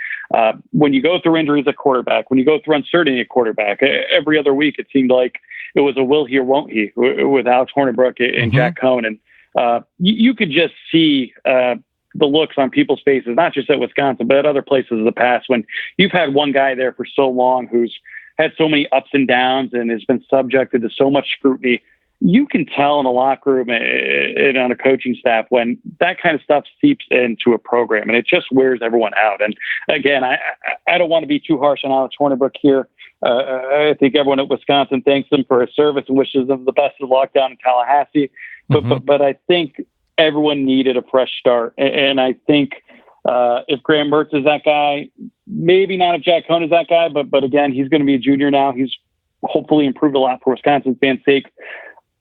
when you go through injuries at quarterback, when you go through uncertainty at quarterback, every other week it seemed like it was a will he or won't he with Alex Hornibrook and Jack Cohn. And you could just see the looks on people's faces, not just at Wisconsin, but at other places in the past, when you've had one guy there for so long who's had so many ups and downs and has been subjected to so much scrutiny. You can tell in a locker room and on a coaching staff when that kind of stuff seeps into a program, and it just wears everyone out. And again, I don't want to be too harsh on Alex Hornibrook here. I think everyone at Wisconsin thanks him for his service and wishes him the best of luck down in Tallahassee. But I think everyone needed a fresh start. And I think if Graham Mertz is that guy, maybe not if Jack Cohn is that guy, but again, he's going to be a junior now. He's hopefully improved a lot for Wisconsin fans' sake.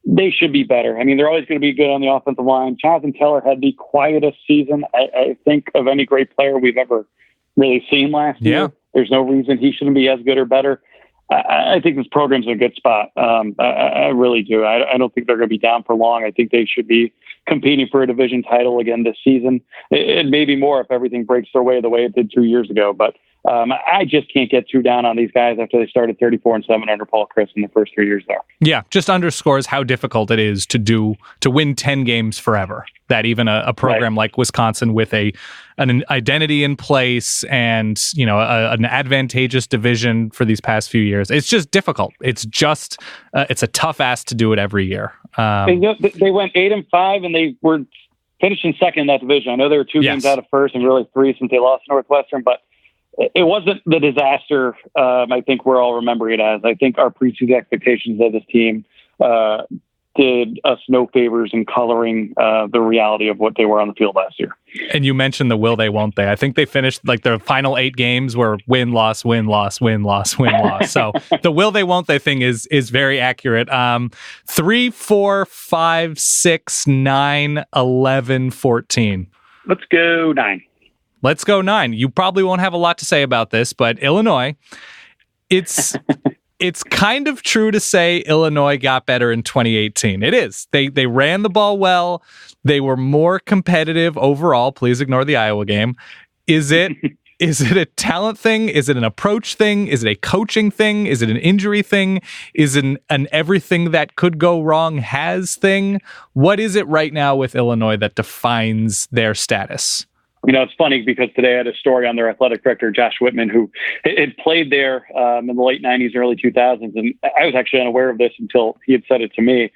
They should be better. They're always going to be good on the offensive line. Jonathan Taylor had the quietest season, I think, of any great player we've ever really seen last year. There's no reason he shouldn't be as good or better. I think this program's in a good spot. I really do. I don't think they're going to be down for long. I think they should be competing for a division title again this season. It may be more if everything breaks their way the way it did 2 years ago. But I just can't get too down on these guys after they started 34-7 under Paul Chryst in the first 3 years there. Yeah, just underscores how difficult it is to win 10 games forever. That even a program like Wisconsin with an identity in place and an advantageous division for these past few years, it's just difficult. It's just it's a tough ask to do it every year. They went 8-5 and they were finishing second in that division. I know they were 2 games out of first and really 3 since they lost Northwestern, but it wasn't the disaster I think we're all remembering it as. I think our preseason expectations of this team did us no favors in coloring the reality of what they were on the field last year. And you mentioned the will they, won't they. I think they finished like their final 8 games were win, loss, win, loss, win, loss, win, loss. So the will they, won't they thing is very accurate. 3, 4, 5, 6, 9, 11, 14. Let's go 9. Let's go 9. You probably won't have a lot to say about this, but Illinois, it's kind of true to say Illinois got better in 2018. It is. They ran the ball well. They were more competitive overall. Please ignore the Iowa game. Is it a talent thing? Is it an approach thing? Is it a coaching thing? Is it an injury thing? Is it an everything that could go wrong has thing? What is it right now with Illinois that defines their status? It's funny because today I had a story on their athletic director, Josh Whitman, who had played there in the late 90s, early 2000s. And I was actually unaware of this until he had said it to me.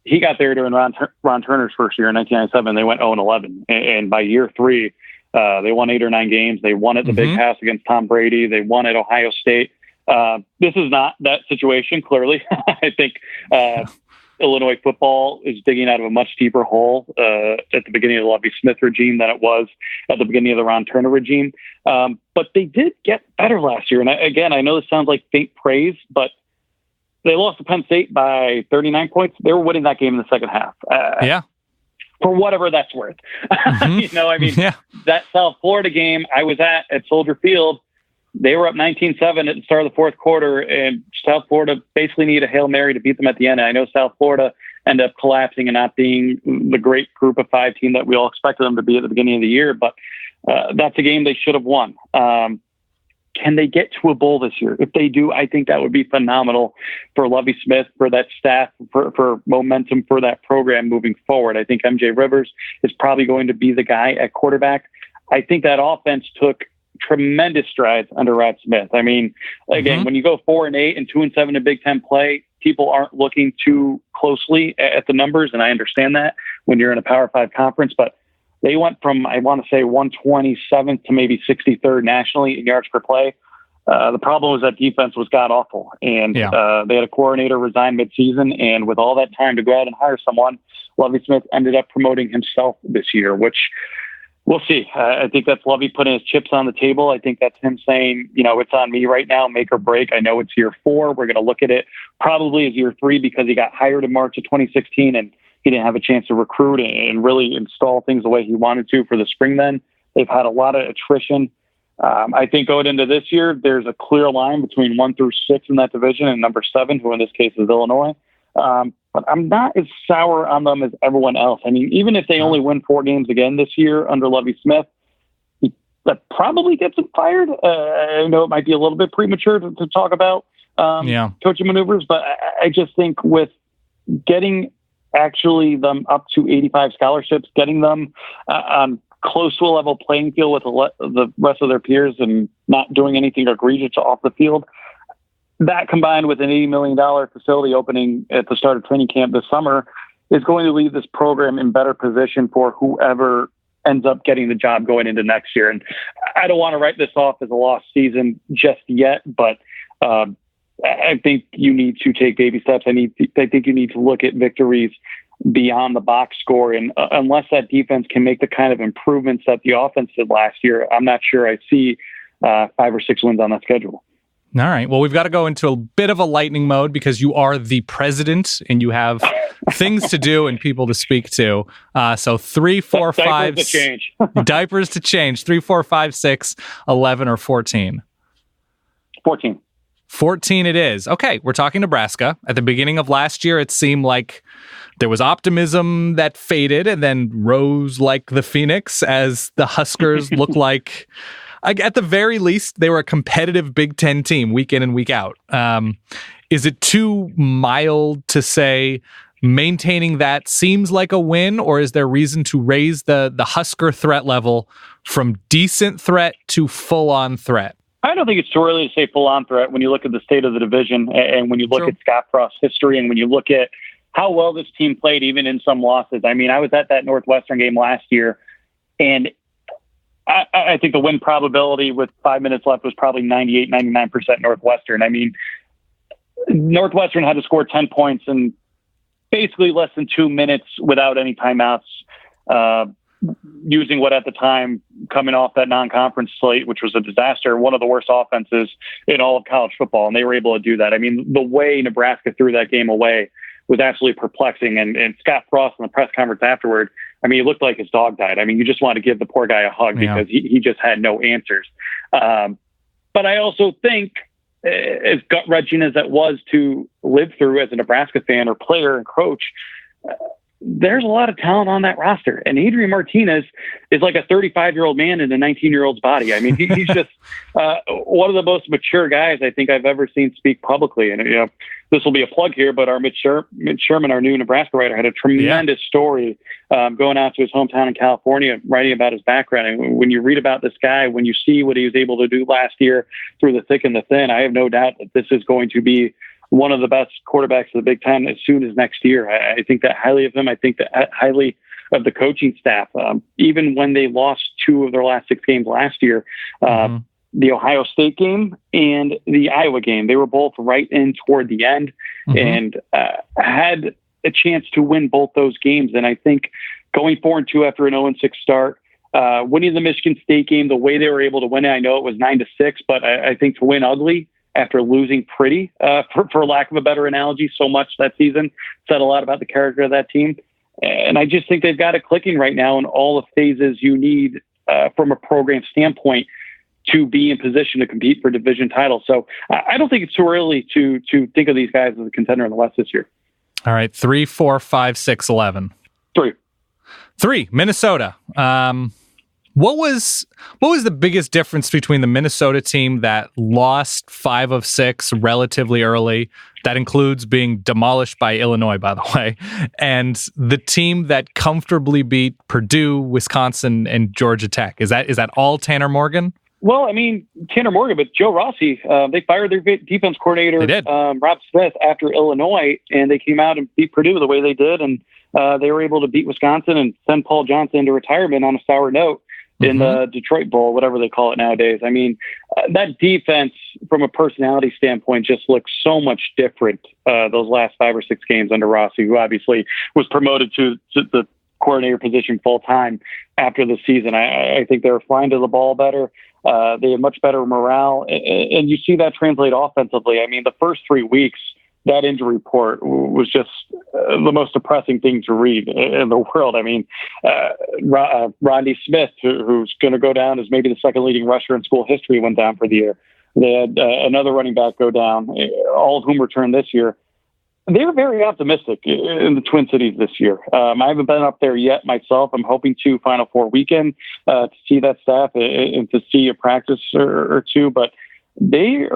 He got there during Ron Turner's first year in 1997. They went 0-11. And by year 3, they won 8 or 9 games. They won at the Big House against Tom Brady. They won at Ohio State. This is not that situation, clearly. I think Illinois football is digging out of a much deeper hole at the beginning of the Lovie Smith regime than it was at the beginning of the Ron Turner regime. But they did get better last year. And I know this sounds like faint praise, but they lost to Penn State by 39 points. They were winning that game in the second half. For whatever that's worth. That South Florida game I was at Soldier Field, they were up 19-7 at the start of the fourth quarter, and South Florida basically needed a Hail Mary to beat them at the end. I know South Florida ended up collapsing and not being the great group of 5 team that we all expected them to be at the beginning of the year, but that's a game they should have won. Can they get to a bowl this year? If they do, I think that would be phenomenal for Lovie Smith, for that staff, for momentum for that program moving forward. I think MJ Rivers is probably going to be the guy at quarterback. I think that offense took tremendous strides under Rod Smith. I mean, again, when you go 4-8 and 2-7 in Big Ten play, people aren't looking too closely at the numbers, and I understand that when you're in a Power 5 conference, but they went from, I want to say, 127th to maybe 63rd nationally in yards per play. The problem was that defense was god-awful, and they had a coordinator resign midseason, and with all that time to go out and hire someone, Lovie Smith ended up promoting himself this year, which we'll see. I think that's Lovie putting his chips on the table. I think that's him saying, it's on me right now, make or break. I know it's year 4. We're going to look at it probably as year 3 because he got hired in March of 2016 and he didn't have a chance to recruit and really install things the way he wanted to for the spring then. They've had a lot of attrition. I think going into this year, there's a clear line between 1 through 6 in that division and number 7, who in this case is Illinois. But I'm not as sour on them as everyone else. I mean, even if they only win 4 games again this year under Lovie Smith, that probably gets him fired. I know it might be a little bit premature to talk about coaching maneuvers, but I just think with getting actually them up to 85 scholarships, getting them on close to a level playing field with the rest of their peers and not doing anything egregious off the field, that combined with an $80 million facility opening at the start of training camp this summer is going to leave this program in better position for whoever ends up getting the job going into next year. And I don't want to write this off as a lost season just yet, but I think you need to take baby steps. I think you need to look at victories beyond the box score. And unless that defense can make the kind of improvements that the offense did last year, I'm not sure I see 5 or 6 wins on that schedule. All right. Well, we've got to go into a bit of a lightning mode because you are the president and you have things to do and people to speak to. So 3, 4, 5... Diapers to change. Diapers to change. 3, 4, 5, 6, 11, or 14? 14. 14 it is. Okay, we're talking Nebraska. At the beginning of last year, it seemed like there was optimism that faded and then rose like the phoenix as the Huskers looked like... At the very least, they were a competitive Big Ten team week in and week out. Is it too mild to say maintaining that seems like a win, or is there reason to raise the Husker threat level from decent threat to full-on threat? I don't think it's too early to say full-on threat when you look at the state of the division and when you look at Scott Frost's history and when you look at how well this team played even in some losses. I mean, I was at that Northwestern game last year, and I think the win probability with 5 minutes left was probably 98, 99% Northwestern. I mean, Northwestern had to score 10 points in basically less than 2 minutes without any timeouts, using what at the time, coming off that non-conference slate, which was a disaster, one of the worst offenses in all of college football. And they were able to do that. I mean, the way Nebraska threw that game away was absolutely perplexing. And Scott Frost in the press conference afterward, I mean, he looked like his dog died. I mean, you just want to give the poor guy a hug because he just had no answers. But I also think, as gut-wrenching as that was to live through as a Nebraska fan or player and coach, there's a lot of talent on that roster. And Adrian Martinez is like a 35-year-old man in a 19-year-old's body. I mean, he's just one of the most mature guys I think I've ever seen speak publicly. And, you know, this will be a plug here, but our Mitch Sherman, our new Nebraska writer, had a tremendous story going out to his hometown in California, writing about his background. And when you read about this guy, when you see what he was able to do last year through the thick and the thin, I have no doubt that this is going to be one of the best quarterbacks of the Big Ten as soon as next year. I think that highly of him. I think that highly of the coaching staff. Even when they lost 2 of their last 6 games last year, the Ohio State game and the Iowa game, they were both right in toward the end and had a chance to win both those games. And I think going 4-2 after an 0-6 start, winning the Michigan State game, the way they were able to win it, I know it was 9-6, but I think to win ugly after losing pretty, for lack of a better analogy, so much that season, said a lot about the character of that team. And I just think they've got it clicking right now in all the phases you need from a program standpoint to be in position to compete for division title. So I don't think it's too early to think of these guys as a contender in the West this year. All right, 3, 4, 5, 6, 11. 3, Minnesota. What was the biggest difference between the Minnesota team that lost 5 of 6 relatively early, that includes being demolished by Illinois, by the way, and the team that comfortably beat Purdue, Wisconsin, and Georgia Tech? Is that all Tanner Morgan? Well, I mean, Tanner Morgan, but Joe Rossi, they fired their defense coordinator, Rob Smith, after Illinois, and they came out and beat Purdue the way they did, and they were able to beat Wisconsin and send Paul Johnson into retirement on a sour note in the Detroit Bowl, whatever they call it nowadays. I mean, that defense, from a personality standpoint, just looks so much different those last 5 or 6 games under Rossi, who obviously was promoted to the coordinator position full-time after the season. I think they were flying to the ball better. They had much better morale, and you see that translate offensively. I mean, the first 3 weeks, that injury report was just the most depressing thing to read in the world. I mean, Rodney Smith, who's going to go down as maybe the second leading rusher in school history, went down for the year. They had another running back go down, all of whom returned this year. They were very optimistic in the Twin Cities this year. I haven't been up there yet myself. I'm hoping to Final Four weekend to see that staff and to see a practice or two, but they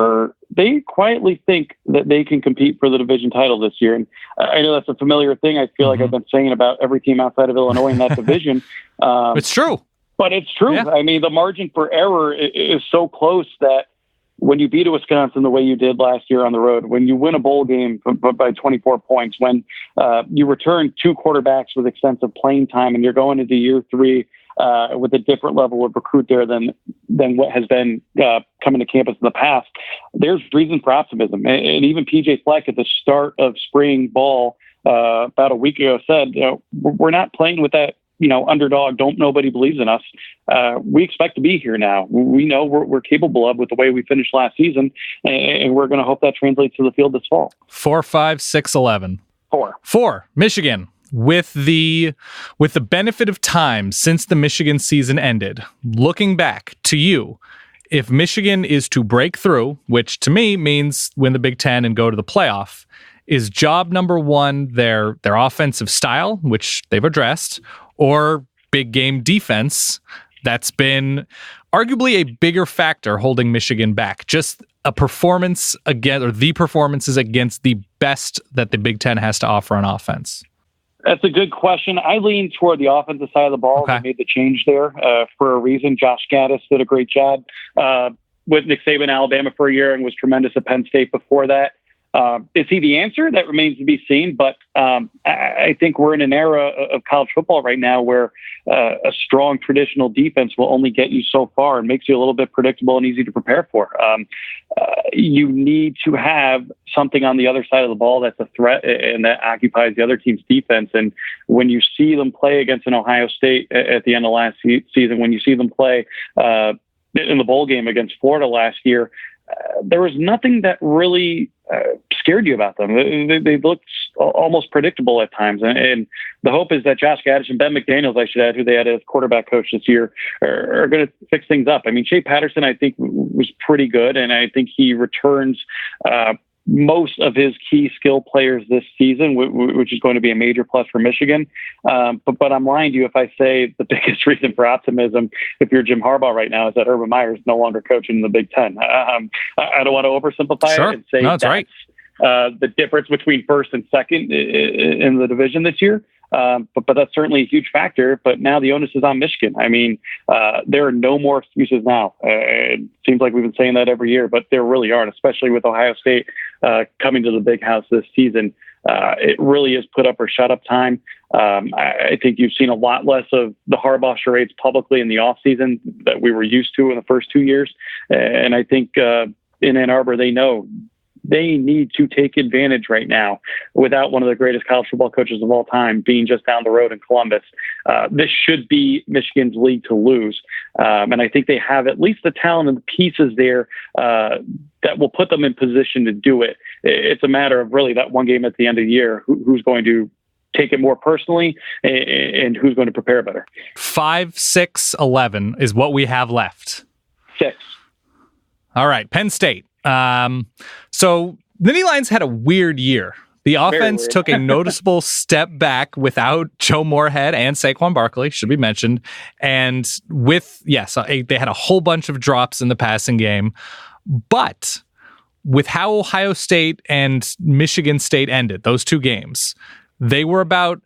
quietly think that they can compete for the division title this year. And I know that's a familiar thing. I feel like I've been saying about every team outside of Illinois in that division. It's true. But it's true. Yeah. I mean, the margin for error is so close that when you beat a Wisconsin the way you did last year on the road, when you win a bowl game by 24 points, when you return 2 quarterbacks with extensive playing time, and you're going into year 3 with a different level of recruit there than what has been coming to campus in the past, there's reason for optimism. And even PJ Fleck at the start of spring ball about a week ago said, we're not playing with that, underdog, nobody believes in us. We expect to be here now. We know we're capable of with the way we finished last season, and we're going to hope that translates to the field this fall. 4, 5, 6, 11. 4, Michigan. With the benefit of time since the Michigan season ended, looking back to you, if Michigan is to break through, which to me means win the Big Ten and go to the playoff, is job number 1 their offensive style, which they've addressed, or big game defense that's been arguably a bigger factor holding Michigan back? Just a performance again, or the performances against the best that the Big Ten has to offer on offense. That's a good question. I lean toward the offensive side of the ball. Okay. They made the change there for a reason. Josh Gaddis did a great job with Nick Saban in Alabama for a year and was tremendous at Penn State before that. Is he the answer? That remains to be seen. But I think we're in an era of college football right now where a strong traditional defense will only get you so far and makes you a little bit predictable and easy to prepare for. You need to have something on the other side of the ball that's a threat and that occupies the other team's defense. And when you see them play against an Ohio State at the end of last season, when you see them play in the bowl game against Florida last year, there was nothing that really scared you about them. They looked almost predictable at times. And the hope is that Josh Gaddish and Ben McDaniels, I should add, who they had as quarterback coach this year, are going to fix things up. I mean, Shea Patterson, I think, was pretty good, and I think he returns most of his key skill players this season, which is going to be a major plus for Michigan. But I'm lying to you if I say the biggest reason for optimism, if you're Jim Harbaugh right now, is that Urban Meyer is no longer coaching in the Big Ten. I don't want to oversimplify it and say that's right. The difference between first and second in the division this year. But that's certainly a huge factor. But now the onus is on Michigan. I mean, there are no more excuses now. It seems like we've been saying that every year, but there really aren't, especially with Ohio State coming to the big house this season. It really is put up or shut up time. I think you've seen a lot less of the Harbaugh charades publicly in the offseason that we were used to in the first 2 years. And I think in Ann Arbor, they know they need to take advantage right now without one of the greatest college football coaches of all time being just down the road in Columbus. This should be Michigan's league to lose. And I think they have at least the talent and the pieces there that will put them in position to do it. It's a matter of really that one game at the end of the year, who's going to take it more personally and who's going to prepare better. 5, 6, 11 is what we have left. 6. All right, Penn State. So the Nittany Lions had a weird year. The offense took a noticeable step back without Joe Moorhead and Saquon Barkley, should be mentioned. And they had a whole bunch of drops in the passing game. But with how Ohio State and Michigan State ended, those two games, they were about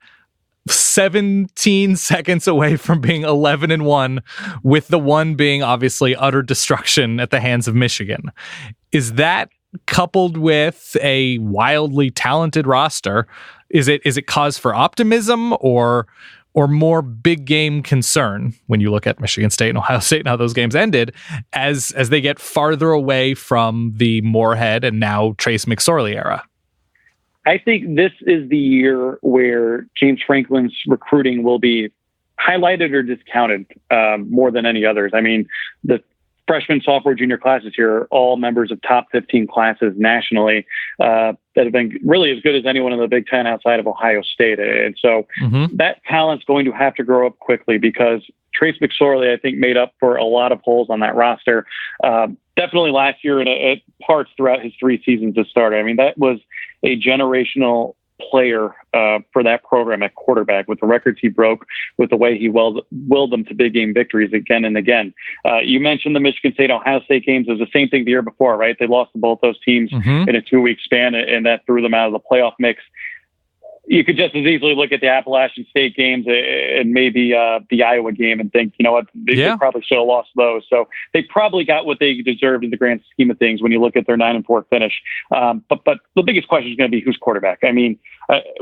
17 seconds away from being 11-1, with the one being obviously utter destruction at the hands of Michigan. Is that coupled with a wildly talented roster? Is it cause for optimism or more big game concern when you look at Michigan State and Ohio State and how those games ended as they get farther away from the Moorhead and now Trace McSorley era? I think this is the year where James Franklin's recruiting will be highlighted or discounted more than any others. I mean, the freshman, sophomore, junior classes here are all members of top 15 classes nationally that have been really as good as anyone in the Big Ten outside of Ohio State. And so that talent's going to have to grow up quickly because Trace McSorley, I think, made up for a lot of holes on that roster. Definitely last year and at parts throughout his 3 seasons to start. I mean, that was a generational player for that program at quarterback, with the records he broke, with the way he willed them to big game victories again and again. You mentioned the Michigan State, Ohio State games. It was the same thing the year before, right? They lost to both those teams in a 2-week span, and that threw them out of the playoff mix. You could just as easily look at the Appalachian State games and maybe the Iowa game and think, you know what, they probably should have lost those. So they probably got what they deserved in the grand scheme of things when you look at their 9-4 finish. But the biggest question is going to be who's quarterback. I mean,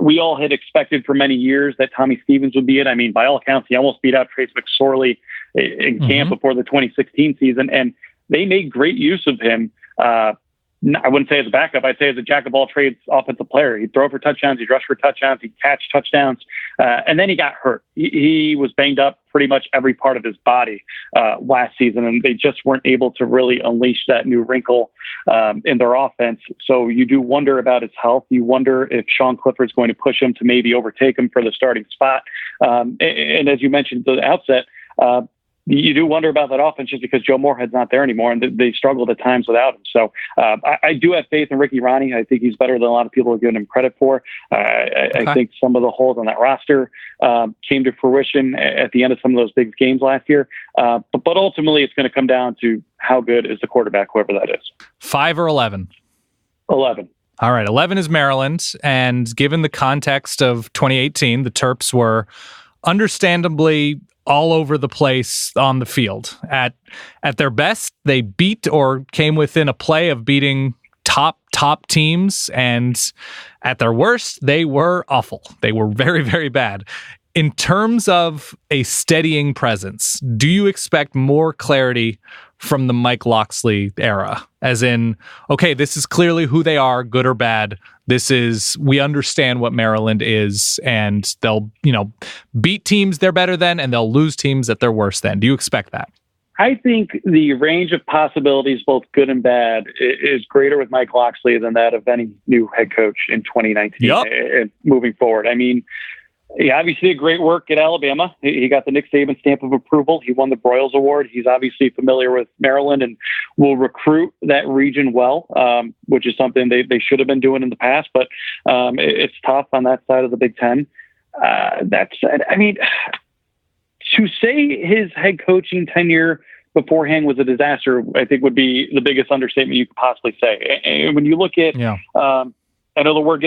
we all had expected for many years that Tommy Stevens would be it. I mean, by all accounts, he almost beat out Trace McSorley in camp before the 2016 season, and they made great use of him. I wouldn't say as a backup. I'd say as a jack of all trades offensive player. He'd throw for touchdowns. He'd rush for touchdowns. He'd catch touchdowns. And then he got hurt. He was banged up pretty much every part of his body last season, and they just weren't able to really unleash that new wrinkle in their offense. So you do wonder about his health. You wonder if Sean Clifford's going to push him to maybe overtake him for the starting spot. And as you mentioned at the outset, you do wonder about that offense just because Joe Moorhead's not there anymore, and they struggled at times without him. So I do have faith in Ricky Ronnie. I think he's better than a lot of people have given him credit for. I think some of the holes on that roster came to fruition at the end of some of those big games last year. But ultimately, it's going to come down to how good is the quarterback, whoever that is. 5 or 11? 11. All right, 11 is Maryland, and given the context of 2018, the Terps were understandably all over the place on the field. At their best, they beat or came within a play of beating top top teams, and at their worst, they were awful. They were very, very bad. In terms of a steadying presence, do you expect more clarity from the Mike Locksley era? As in, okay, this is clearly who they are, good or bad. We understand what Maryland is, and they'll, beat teams they're better than, and they'll lose teams that they're worse than. Do you expect that? I think the range of possibilities, both good and bad, is greater with Mike Locksley than that of any new head coach in 2019 and moving forward. I mean, he obviously did great work at Alabama. He got the Nick Saban stamp of approval. He won the Broyles Award. He's obviously familiar with Maryland and will recruit that region well, which is something they should have been doing in the past. But it's tough on that side of the Big Ten. That said, I mean, to say his head coaching tenure beforehand was a disaster, I think would be the biggest understatement you could possibly say. And when you look at I know the word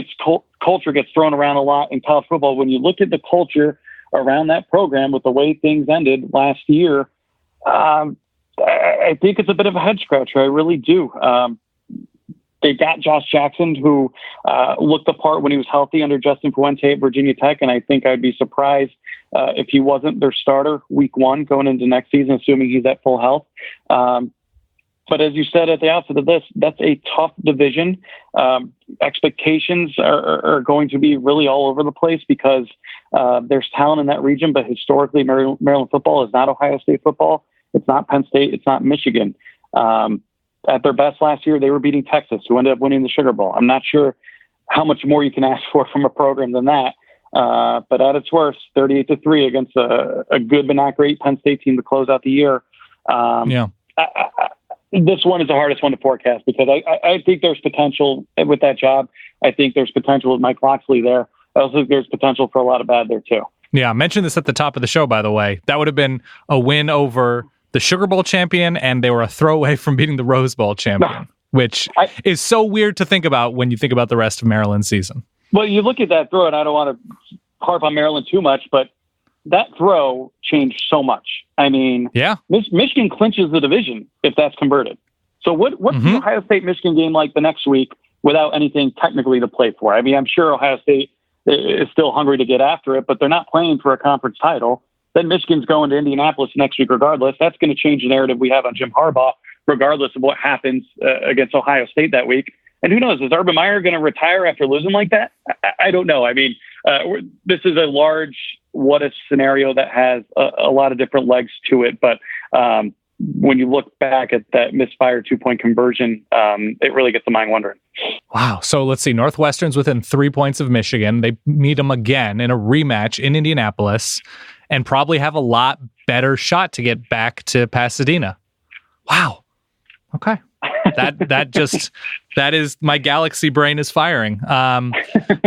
culture gets thrown around a lot in college football. When you look at the culture around that program with the way things ended last year, I think it's a bit of a head scratcher. I really do. They got Josh Jackson, who looked the part when he was healthy under Justin Fuente at Virginia Tech, and I think I'd be surprised if he wasn't their starter week one going into next season, assuming he's at full health. But as you said at the outset of this, that's a tough division. Expectations are going to be really all over the place because there's talent in that region, but historically Maryland football is not Ohio State football. It's not Penn State. It's not Michigan. At their best last year, they were beating Texas, who ended up winning the Sugar Bowl. I'm not sure how much more you can ask for from a program than that. But at its worst, 38-3 against a good but not great Penn State team to close out the year. This one is the hardest one to forecast because I think there's potential with that job. I think there's potential with Mike Locksley there. I also think there's potential for a lot of bad there too. Yeah, I mentioned this at the top of the show, by the way. That would have been a win over the Sugar Bowl champion, and they were a throwaway from beating the Rose Bowl champion, which is so weird to think about when you think about the rest of Maryland's season. Well, you look at that throw, and I don't want to harp on Maryland too much, but that throw changed so much. I mean, Michigan clinches the division if that's converted. So what's the Ohio State-Michigan game like the next week without anything technically to play for? I mean, I'm sure Ohio State is still hungry to get after it, but they're not playing for a conference title. Then Michigan's going to Indianapolis next week regardless. That's going to change the narrative we have on Jim Harbaugh, regardless of what happens against Ohio State that week. And who knows, is Urban Meyer going to retire after losing like that? I don't know. I mean, this is a large what-if scenario that has a lot of different legs to it. But when you look back at that misfired 2-point conversion, it really gets the mind wondering. Wow. So let's see. Northwestern's within 3 points of Michigan. They meet them again in a rematch in Indianapolis and probably have a lot better shot to get back to Pasadena. Wow. Okay. That is my galaxy brain is firing.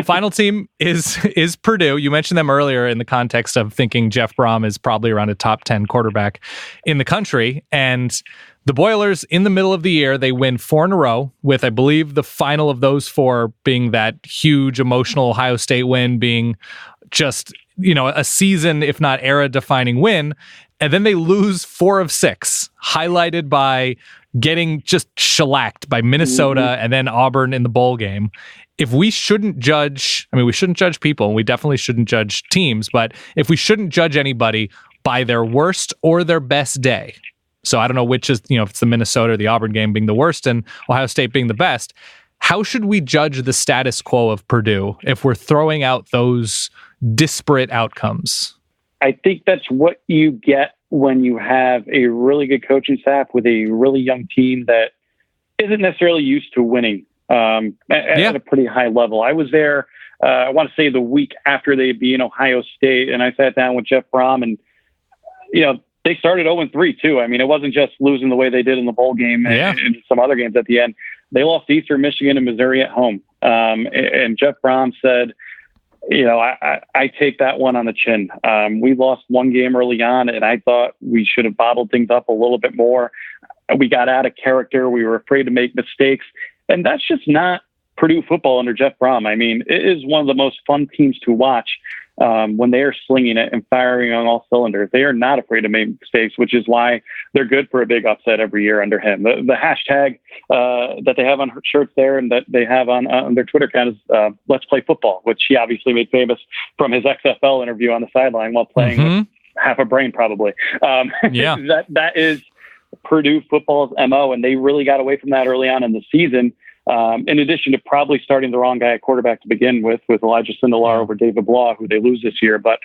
Final team is Purdue. You mentioned them earlier in the context of thinking Jeff Brom is probably around a top 10 quarterback in the country. And the Boilers, in the middle of the year, they win 4 in a row, with, I believe, the final of those 4 being that huge emotional Ohio State win, being just, a season, if not era-defining win. And then they lose 4 of 6, highlighted by getting just shellacked by Minnesota and then Auburn in the bowl game. If we shouldn't judge, we shouldn't judge people, and we definitely shouldn't judge teams, but if we shouldn't judge anybody by their worst or their best day, so I don't know which is, if it's the Minnesota or the Auburn game being the worst and Ohio State being the best, how should we judge the status quo of Purdue if we're throwing out those disparate outcomes? I think that's what you get when you have a really good coaching staff with a really young team that isn't necessarily used to winning at a pretty high level. I was there, I want to say the week after they beat Ohio State, and I sat down with Jeff Brom, and, they started 0-3 too. I mean, it wasn't just losing the way they did in the bowl game and some other games at the end. They lost Eastern Michigan and Missouri at home. And Jeff Brom said, I take that one on the chin. We lost one game early on, and I thought we should have bottled things up a little bit more. We got out of character. We were afraid to make mistakes. And that's just not Purdue football under Jeff Brom. I mean, it is one of the most fun teams to watch. when they are slinging it and firing on all cylinders, they are not afraid to make mistakes, which is why they're good for a big upset every year under him. The hashtag that they have on shirts there and that they have on their Twitter account is Let's Play Football, which he obviously made famous from his XFL interview on the sideline while playing with half a brain, probably. That is Purdue football's MO, and they really got away from that early on in the season. In addition to probably starting the wrong guy at quarterback to begin with Elijah Sindelar over David Blah, who they lose this year. But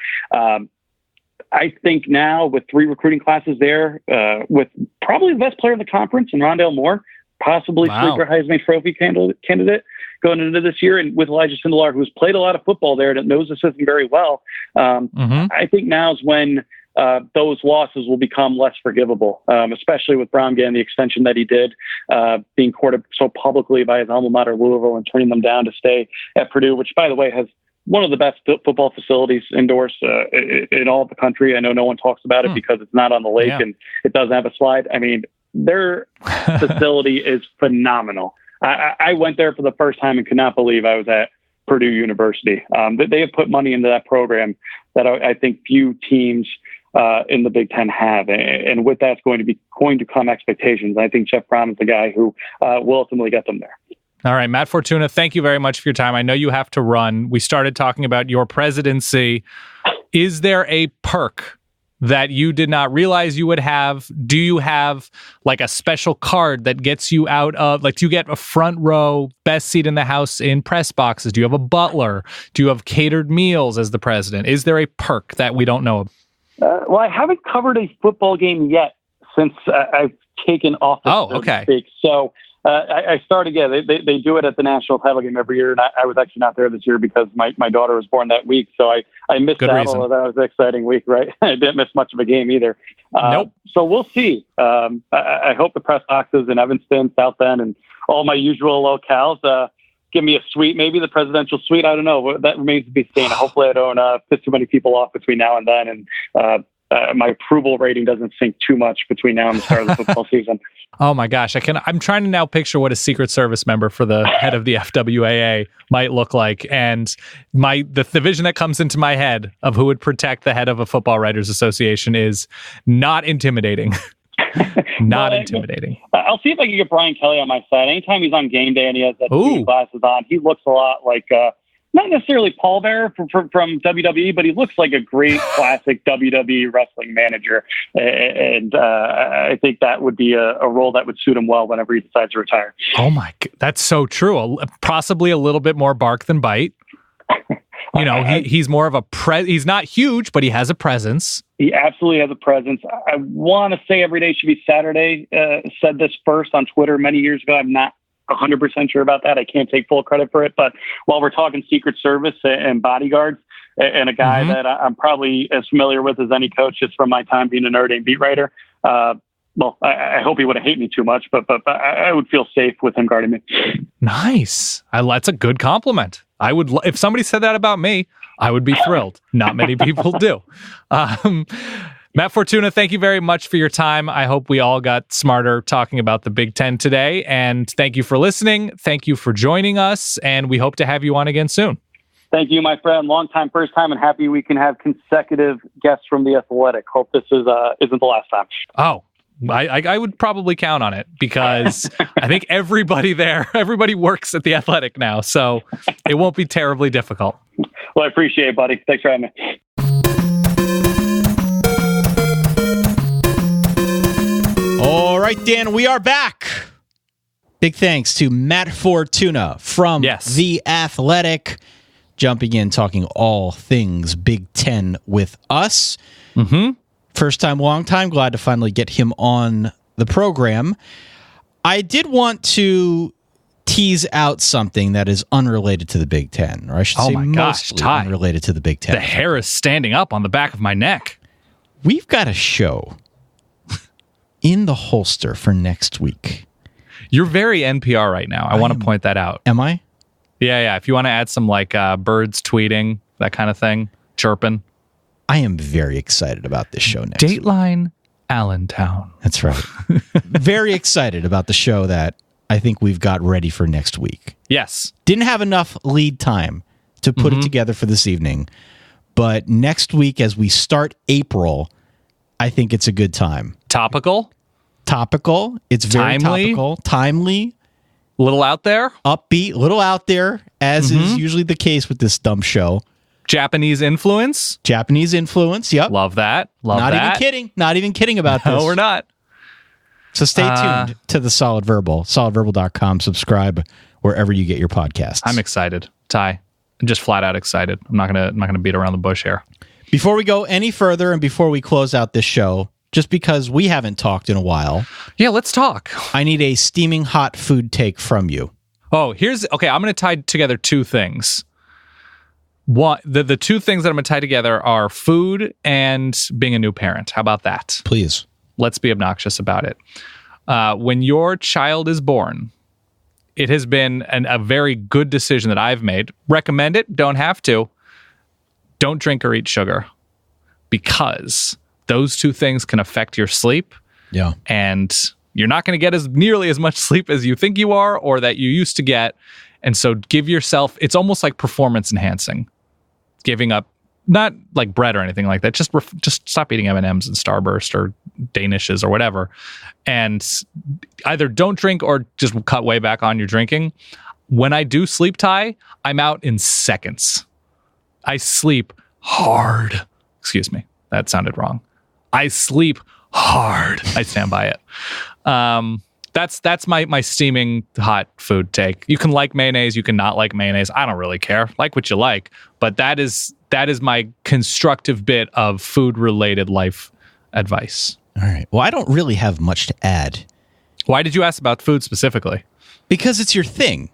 I think now with 3 recruiting classes there, with probably the best player in the conference in Rondale Moore, possibly sleeper Heisman Trophy candidate going into this year, and with Elijah Sindelar, who's played a lot of football there and knows the system very well, I think now's when those losses will become less forgivable, especially with Brown getting the extension that he did, being courted so publicly by his alma mater, Louisville, and turning them down to stay at Purdue, which, by the way, has one of the best football facilities indoors in all of the country. I know no one talks about it because it's not on the lake and it doesn't have a slide. I mean, their facility is phenomenal. I went there for the first time and could not believe I was at Purdue University. They have put money into that program that I think few teams in the Big Ten have, and with that's going to come expectations. I think Jeff Brown is the guy who will ultimately get them there. All right, Matt Fortuna, thank you very much for your time. I know you have to run. We started talking about your presidency. Is there a perk that you did not realize you would have? Do you have like a special card that gets you out of, like, do you get a front row, best seat in the house in press boxes? Do you have a butler? Do you have catered meals as the president? Is there a perk that we don't know about? Well, I haven't covered a football game yet since I've taken office. Okay. So I started, they do it at the national title game every year. And I was actually not there this year because my daughter was born that week. So I missed Good that, reason. although that was an exciting week, right? I didn't miss much of a game either. Nope. So we'll see. I hope the press boxes in Evanston, South Bend, and all my usual locales give me a suite, maybe the presidential suite. I don't know. That remains to be seen. Hopefully I don't piss too many people off between now and then. And my approval rating doesn't sink too much between now and the start of the football season. Oh my gosh. I'm trying to now picture what a Secret Service member for the head of the FWAA might look like. And the vision that comes into my head of who would protect the head of a Football Writers Association is not intimidating. Not intimidating. I'll see if I can get Brian Kelly on my side. Anytime he's on game day and he has that glasses on, he looks a lot like, not necessarily Paul Bearer from WWE, but he looks like a great classic WWE wrestling manager. And I think that would be a role that would suit him well whenever he decides to retire. Oh my, that's so true. Possibly a little bit more bark than bite. You know, he's more of he's not huge, but he has a presence. He absolutely has a presence. I want to say every day should be Saturday. Said this first on Twitter many years ago. I'm not 100% sure about that. I can't take full credit for it. But while we're talking Secret Service and bodyguards, and a guy that I'm probably as familiar with as any coach just from my time being a Notre Dame beat writer, well, I hope he wouldn't hate me too much, but I would feel safe with him guarding me. Nice. That's a good compliment. I would, if somebody said that about me, I would be thrilled. Not many people do. Matt Fortuna, thank you very much for your time. I hope we all got smarter talking about the Big Ten today. And thank you for listening. Thank you for joining us. And we hope to have you on again soon. Thank you, my friend. Long time, first time, and happy we can have consecutive guests from The Athletic. Hope this isn't the last time. Oh, I would probably count on it because I think everybody works at The Athletic now. So it won't be terribly difficult. Well, I appreciate it, buddy. Thanks for having me. All right, Dan, we are back. Big thanks to Matt Fortuna from The Athletic, jumping in, talking all things Big Ten with us. First time, long time. Glad to finally get him on the program. I did want to tease out something that is unrelated to the Big Ten, or I should say mostly unrelated to the Big Ten. The hair is standing up on the back of my neck. We've got a show in the holster for next week. You're very NPR right now. I want to point that out. Am I? Yeah. If you want to add some like birds tweeting, that kind of thing, chirping. I am very excited about this show next week. Dateline Allentown. That's right. Very excited about the show that I think we've got ready for next week. Yes. Didn't have enough lead time to put it together for this evening, But next week, as we start April, I think it's a good time. Topical. It's very Timely. topical. Timely. A little out there. Upbeat. A little out there, as is usually the case with this dumb show. Japanese influence. Yep. Love that. Not even kidding about this. No, we're not. So stay tuned to the Solid Verbal. SolidVerbal.com. Subscribe wherever you get your podcasts. I'm excited, Ty. I'm just flat out excited. I'm not gonna beat around the bush here. Before we go any further and before we close out this show, just because we haven't talked in a while, yeah, let's talk. I need a steaming hot food take from you. Oh, okay. I'm going to tie together two things. One, the two things that I'm going to tie together are food and being a new parent. How about that? Please. Let's be obnoxious about it. When your child is born, it has been a very good decision that I've made. Recommend it. Don't have to. Don't drink or eat sugar, because those two things can affect your sleep. Yeah. And you're not going to get nearly as much sleep as you think you are or that you used to get. And so give yourself, it's almost like performance enhancing. Giving up, not like bread or anything like that. Just stop eating M&Ms and Starburst or Danishes or whatever. And either don't drink or just cut way back on your drinking. When I do sleep, Ty, I'm out in seconds. I sleep hard. Excuse me. That sounded wrong. I sleep hard. I stand by it. That's my steaming hot food take. You can like mayonnaise, you can not like mayonnaise. I don't really care. Like what you like, but that is my constructive bit of food related life advice. All right. Well, I don't really have much to add. Why did you ask about food specifically? Because it's your thing.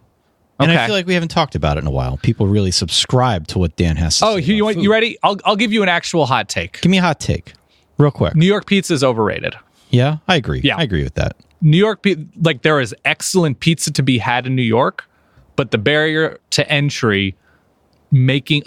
And I feel like we haven't talked about it in a while. People really subscribe to what Dan has to say. Oh, you ready? I'll give you an actual hot take. Give me a hot take. Real quick. New York pizza is overrated. Yeah, I agree. Yeah. I agree with that. New York, there is excellent pizza to be had in New York, but the barrier to entry making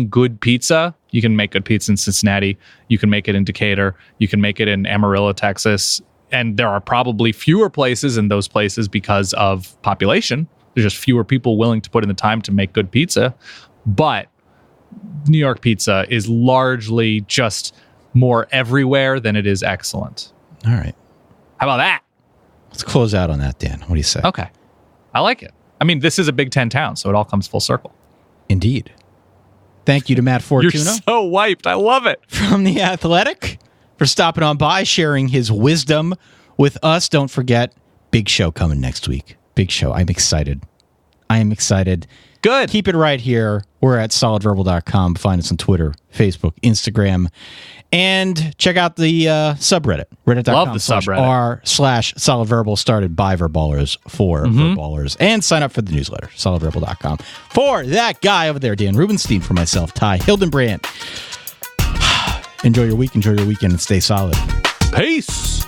good pizza, you can make good pizza in Cincinnati, you can make it in Decatur, you can make it in Amarillo, Texas, and there are probably fewer places in those places because of population. There's just fewer people willing to put in the time to make good pizza, but New York pizza is largely just more everywhere than it is excellent. All right. How about that? Let's close out on that, Dan. What do you say? Okay. I like it. I mean, this is a Big Ten town, so it all comes full circle. Indeed. Thank you to Matt Fortuna. You're so wiped. I love it. From The Athletic for stopping on by, sharing his wisdom with us. Don't forget, big show coming next week. Big show. I'm excited. Good. Keep it right here. We're at solidverbal.com. Find us on Twitter, Facebook, Instagram, and check out the subreddit. Reddit.com/r/solidverbal, started by verballers for verballers. And sign up for the newsletter, solidverbal.com. For that guy over there, Dan Rubenstein, for myself, Ty Hildenbrandt. Enjoy your week, enjoy your weekend, and stay solid. Peace.